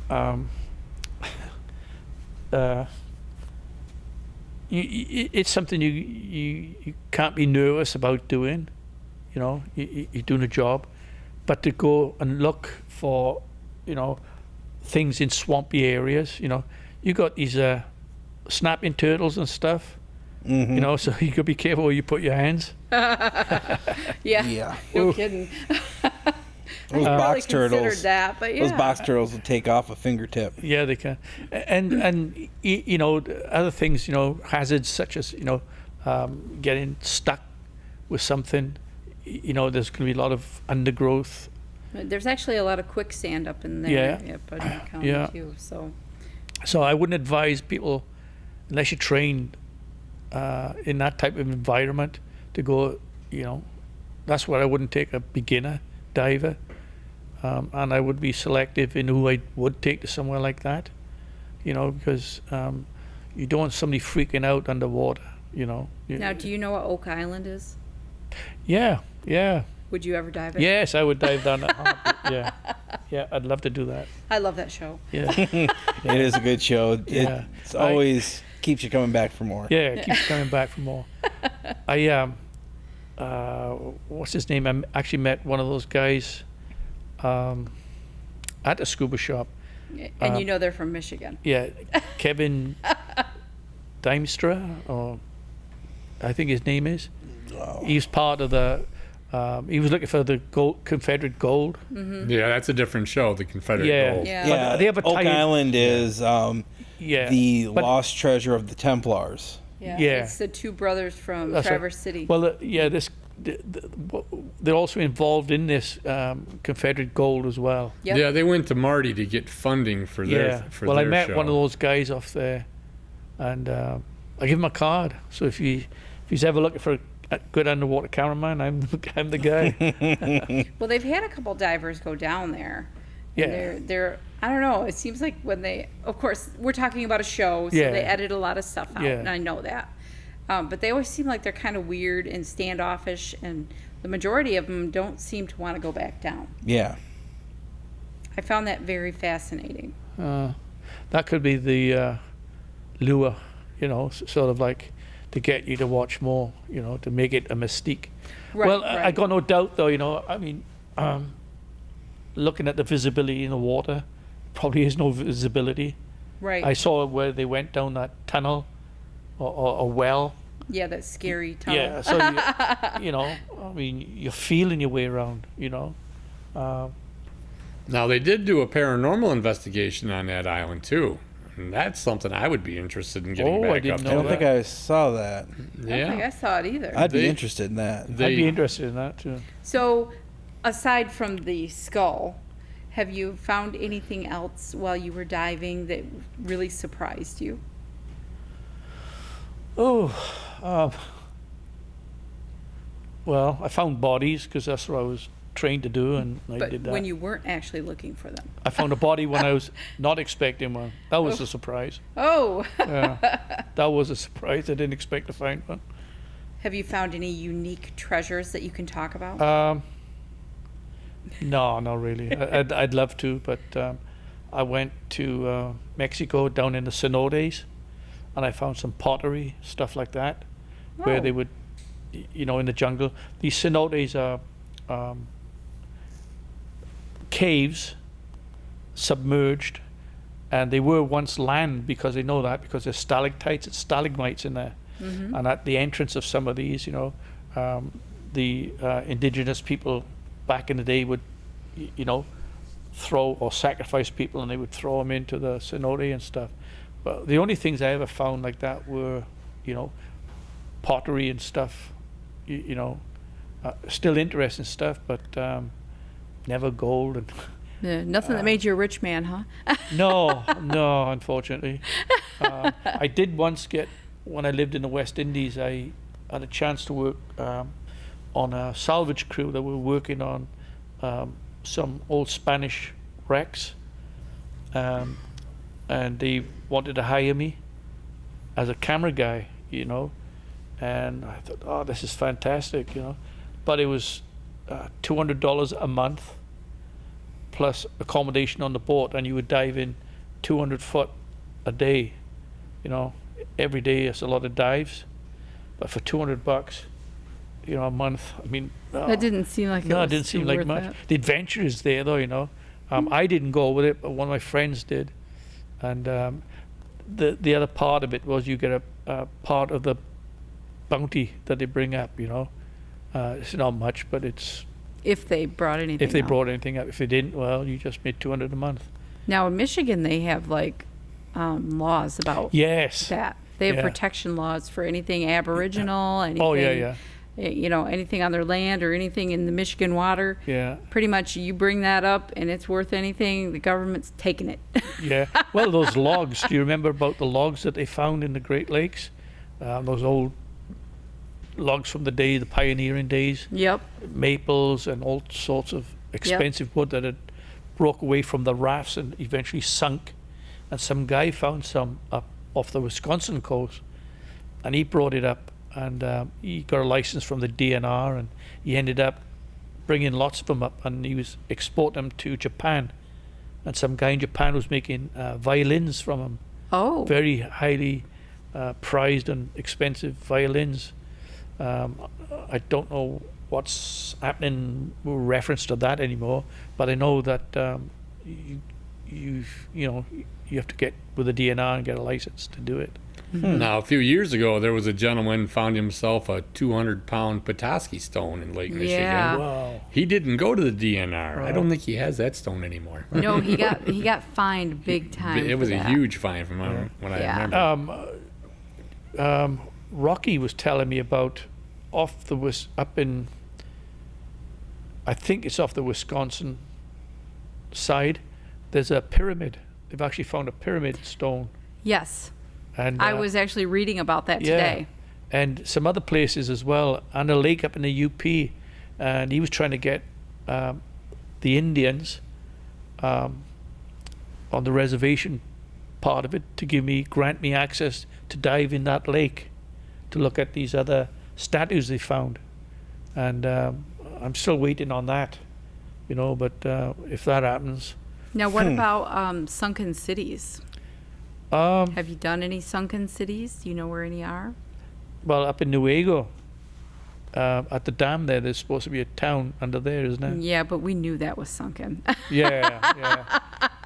And it's something you can't be nervous about doing. You're doing a job, but to go and look for things in swampy areas. You got these snapping turtles and stuff. Mm-hmm. So you gotta be careful where you put your hands. Yeah. No Ooh. kidding. Those I box considered turtles. that, but yeah. Those box turtles will take off a fingertip. Yeah, they can. And other things, hazards such as getting stuck with something. There's going to be a lot of undergrowth There's actually a lot of quicksand up in there. Yeah. Putnam County Yeah. too. So So I wouldn't advise people, unless you're trained in that type of environment, to go, that's where I wouldn't take a beginner diver. And I would be selective in who I would take to somewhere like that, because you don't want somebody freaking out underwater, now, do you know what Oak Island is? Yeah. Would you ever dive it? Yes, I would dive down that harbor. Yeah, I'd love to do that. I love that show. Yeah, It is a good show. Yeah. It's always keeps you coming back for more. yeah, it keeps coming back for more. What's his name? I actually met one of those guys at a scuba shop. And they're from Michigan. Yeah, Kevin Dimstra, or I think his name is. He's part of the. He was looking for the Confederate gold. Yeah, that's a different show, the Confederate Yeah. Gold. Yeah. Yeah, But they have a Oak tie-in- Island is Yeah, the but- lost treasure of the Templars. Yeah. Yeah. It's the two brothers from That's right. Traverse City. Well, they're also involved in this Confederate gold as well. Yep. Yeah, they went to Marty to get funding for their Yeah. for Well, their I met show. one of those guys off there, and I give him a card. So if he's ever looking for a good underwater cameraman, I'm the guy. Well, they've had a couple divers go down there. And Yeah. they're I don't know. It seems like when of course, we're talking about a show, so Yeah. they edit a lot of stuff out, Yeah. and I know that. But they always seem like they're kind of weird and standoffish, and the majority of them don't seem to want to go back down. Yeah. I found that very fascinating. That could be the lure, sort of like to get you to watch more, to make it a mystique. Right, Well, I right. got no doubt, though, looking at the visibility in the water, probably is no visibility. Right. I saw where they went down that tunnel or well. Yeah, that scary tunnel. Yeah, so, you're feeling your way around, Now they did do a paranormal investigation on that island too, and that's something I would be interested in getting Oh, I back didn't up know to. I don't think I saw that. I don't think I saw it either. I'd be They- interested in that. I'd They- be interested in that, too. So, aside from the skull, have you found anything else while you were diving that really surprised you? Well, I found bodies because that's what I was trained to do, and I But did that. when you weren't actually looking for them. I found a body when I was not expecting one. That was a surprise. Oh, Yeah, that was a surprise. I didn't expect to find one. have you found any unique treasures that you can talk about? No, not really. I'd love to, but I went to Mexico down in the cenotes, and I found some pottery, stuff like that, where Oh. they would, in the jungle. These cenotes are caves, submerged, and they were once land because they know that because there's stalactites and stalagmites in there. And at the entrance of some of these, the indigenous people back in the day would, throw or sacrifice people, and they would throw them into the cenote and stuff. But the only things I ever found like that were, pottery and stuff, still interesting stuff, but never gold. And Yeah, nothing that made you a rich man, huh? no, unfortunately. I did once when I lived in the West Indies, I had a chance to work on a salvage crew that were working on some old Spanish wrecks, and they wanted to hire me as a camera guy, and I thought, oh, this is fantastic, but it was $200 a month plus accommodation on the boat, and you would dive in 200 foot a day, every day. It's a lot of dives, but for $200, a month, That didn't seem like it no, was it didn't seem like worth much. that. The adventure is there, though. I didn't go with it, but one of my friends did, and the other part of it was you get a part of the bounty that they bring up. It's not much, but it's If they brought anything if they up. brought anything up. If they didn't, well, you just made $200 a month. Now, in Michigan, they have laws about Yes. that. They have Yeah. protection laws for anything Aboriginal, anything. Oh yeah. anything on their land or anything in the Michigan water. Yeah. Pretty much you bring that up and it's worth anything, the government's taking it. Yeah. Well, those logs. Do you remember about the logs that they found in the Great Lakes? Those old logs from the pioneering days. Yep. Maples and all sorts of expensive wood that had broke away from the rafts and eventually sunk. And some guy found some up off the Wisconsin coast, and he brought it up, and he got a license from the DNR, and he ended up bringing lots of them up, and he was exporting them to Japan. And some guy in Japan was making violins from them. Oh. Very highly prized and expensive violins. I don't know what's happening with reference to that anymore, but I know that you have to get with the DNR and get a license to do it. Now, a few years ago, there was a gentleman found himself a 200-pound Petoskey stone in Lake Michigan. Yeah. Wow. He didn't go to the DNR. I don't think he has that stone anymore. No, he got fined big time. It was for a that. huge fine from what I remember. Rocky was telling me about I think it's off the Wisconsin side. There's a pyramid. They've actually found a pyramid stone. Yes. And I was actually reading about that yeah, today. and some other places as well, and a lake up in the UP. And he was trying to get the Indians on the reservation part of it to grant me access to dive in that lake to look at these other statues they found. And I'm still waiting on that, but if that happens. Now, what about sunken cities? Have you done any sunken cities? Do you know where any are? Well, up in Newaygo, at the dam there's supposed to be a town under there, isn't there? Yeah, but we knew that was sunken. Yeah.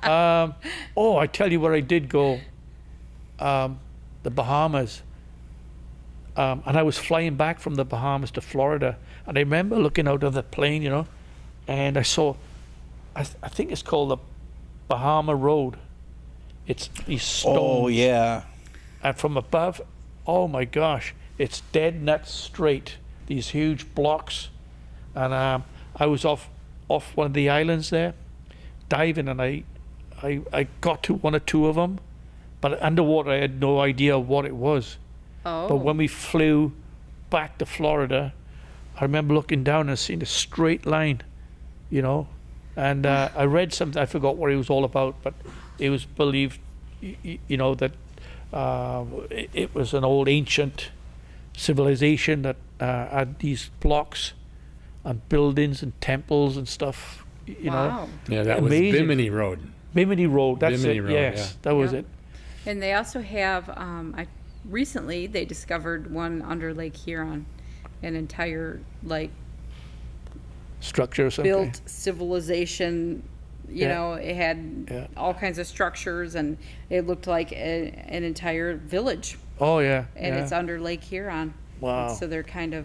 I tell you where I did go. The Bahamas. And I was flying back from the Bahamas to Florida, and I remember looking out of the plane, and I saw, I think it's called the Bahama Road. It's these stones. Oh, yeah. And from above, oh my gosh, it's dead nuts straight. These huge blocks. And I was off one of the islands there, diving, and I got to one or two of them, but underwater I had no idea what it was. Oh. But when we flew back to Florida, I remember looking down and seeing a straight line, and I read something, I forgot what it was all about, but it was believed, that it was an old ancient civilization that had these blocks and buildings and temples and stuff, Wow. Yeah, that Amazing. was Bimini Road. Bimini Road, that's Bimini it, Road, yes, yeah. that was Yeah. it. And they also have, recently they discovered one under Lake Huron, an entire, Structure or something. built civilization. It had all kinds of structures, and it looked like an entire village. Oh, yeah. And yeah. it's under Lake Huron. Wow. So they're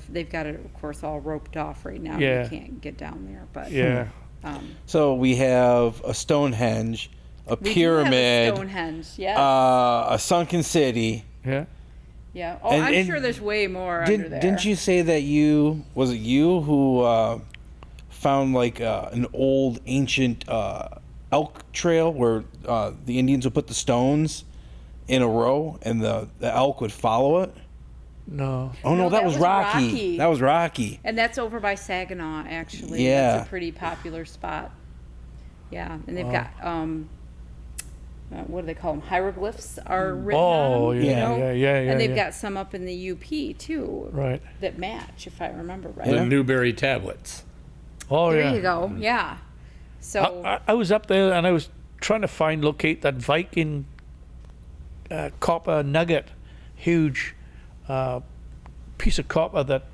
they've got it, of course, all roped off right now. Yeah. You can't get down there, but Yeah. So we have a Stonehenge, a we pyramid, do have a Stonehenge. Yes. a sunken city. Yeah. Yeah. Oh, and- I'm and sure there's way more under there. Didn't you say that was it you who found an old ancient elk trail where the Indians would put the stones in a row and the elk would follow it? No. Oh no, No, that was Rocky. That was Rocky. And that's over by Saginaw, actually. Yeah. That's a pretty popular spot. Yeah. And they've got, what do they call them? Hieroglyphs are written on them, yeah, yeah. And they've yeah. got some up in the UP, too. Right. That match, if I remember right. The Newberry tablets. Oh, There yeah. you go. Yeah. So, I was up there and I was trying to locate that Viking copper nugget, huge piece of copper that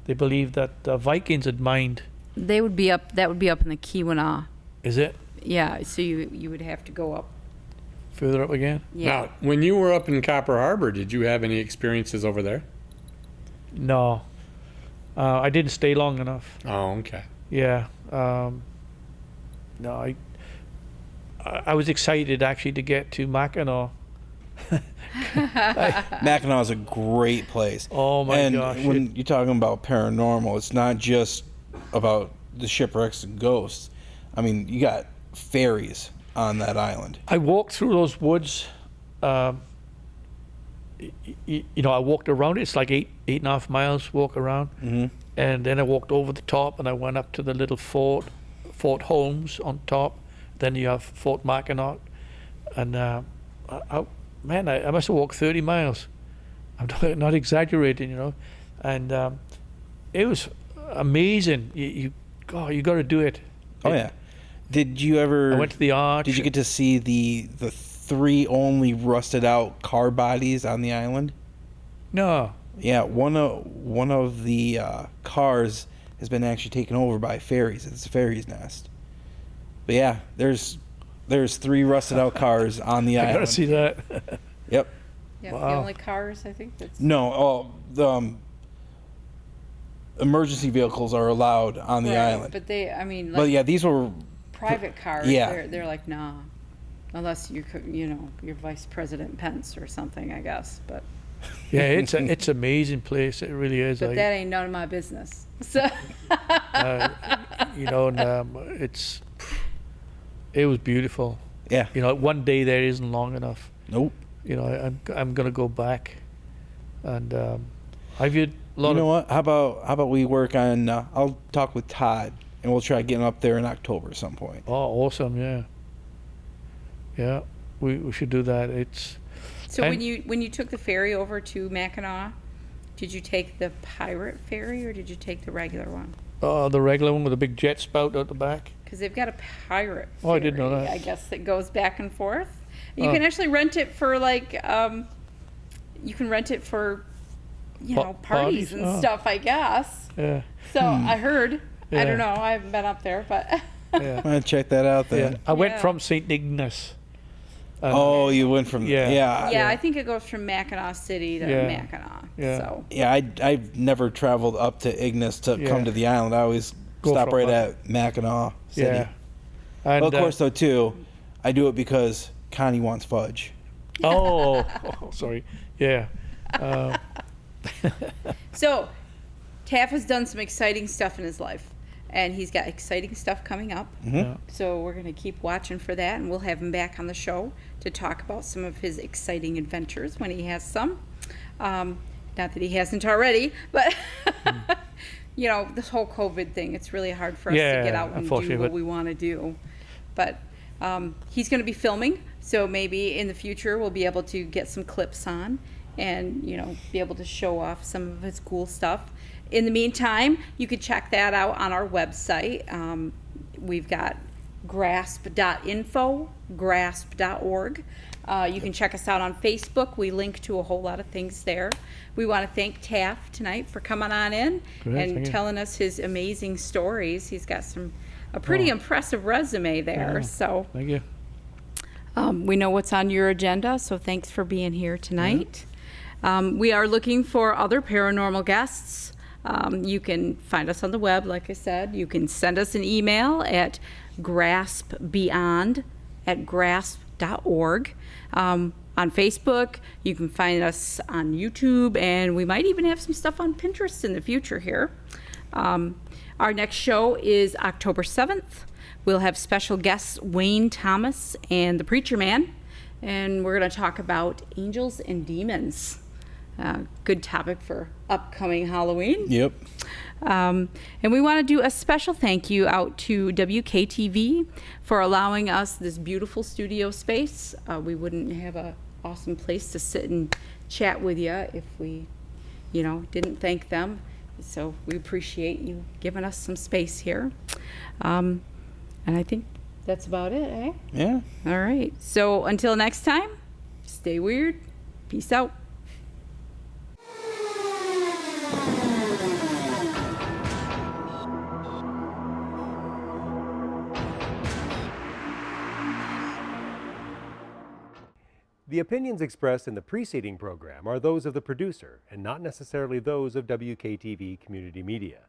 they believe that the Vikings had mined. that would be up in the Keweenaw. Is it Yeah. So you would have to go up. further up again? Yeah. Now, when you were up in Copper Harbor, did you have any experiences over there? No. I didn't stay long enough. Oh, okay. Yeah. No, I was excited actually to get to Mackinac Mackinac is a great place. Oh my and gosh! when you're talking about paranormal, it's not just about the shipwrecks and ghosts. I mean, you got fairies on that island. I walked through those woods. I walked around it. It's like 8.5 miles walk around. Mm-hmm. And then I walked over the top and I went up to the little Fort Holmes on top. Then you have Fort Mackinac. And I must have walked 30 miles. I'm not exaggerating, And it was amazing. You got to do it. Oh, yeah. Did you ever... I went to the arch. Did you get to see the 3 only rusted out car bodies on the island? No. Yeah, one of the cars has been actually taken over by fairies. It's a fairy's nest. But yeah, there's 3 rusted out cars on the I island. gotta see that. Yep. Yeah, Wow. the only cars I think that's No, the emergency vehicles are allowed on the right, island. But they, I mean, like But yeah, these were private cars. yeah. They're like nah, unless you're Vice President Pence or something, I guess. But Yeah, it's an amazing place. It really is. that ain't none of my business. So it was beautiful. yeah. One day there isn't long enough. Nope. I'm gonna go back, and I've had a lot You know of. what? How about we work on? I'll talk with Todd, and we'll try getting up there in October at some point. Oh, awesome! Yeah, we should do that. So And- when you took the ferry over to Mackinac, did you take the pirate ferry or did you take the regular one? The regular one with a big jet spout out the back. Because they've got a pirate ferry, Oh, I didn't know that. I guess, that goes back and forth. You Oh. can actually rent it for you can rent it for parties Parties? and Oh. stuff, I guess. Yeah, So I heard. I Yeah. don't know. I haven't been up there, but yeah, I'm gonna check that out then. yeah. I went Yeah. from St. Ignace. Oh, you went from Yeah. yeah, I think it goes from Mackinac City to Yeah. Mackinac. Yeah. So Yeah, I've never traveled up to Ignace to Yeah. come to the island. I always Go stop from right up. at Mackinac City. Yeah. And, Well, of course, though, too, I do it because Connie wants fudge. Oh, sorry. Yeah. So, Taff has done some exciting stuff in his life, and he's got exciting stuff coming up. Yeah. So we're going to keep watching for that, and we'll have him back on the show to talk about some of his exciting adventures when he has some. Not that he hasn't already, but this whole COVID thing, it's really hard for us to Yeah, get out and do unfortunately, what but- we want to do. But he's going to be filming, so maybe in the future we'll be able to get some clips on and, be able to show off some of his cool stuff. In the meantime, you can check that out on our website. We've got grasp.info, grasp.org. You can check us out on Facebook. We link to a whole lot of things there. We want to thank Taff tonight for coming on in Great, and thank you. telling us his amazing stories. He's got a pretty impressive resume there. Yeah. So Thank you. we know what's on your agenda, so thanks for being here tonight. We are looking for other paranormal guests. You can find us on the web, like I said. You can send us an email at graspbeyond@grasp.org. On Facebook, you can find us on YouTube, and we might even have some stuff on Pinterest in the future here. Our next show is October 7th. We'll have special guests Wayne Thomas and the Preacher Man, and we're going to talk about angels and demons. Good topic for upcoming Halloween. Yep. And we want to do a special thank you out to WKTV for allowing us this beautiful studio space. We wouldn't have an awesome place to sit and chat with you if we, didn't thank them. So we appreciate you giving us some space here. And I think that's about it, eh? Yeah. All right. So until next time, stay weird. Peace out. The opinions expressed in the preceding program are those of the producer and not necessarily those of WKTV Community Media.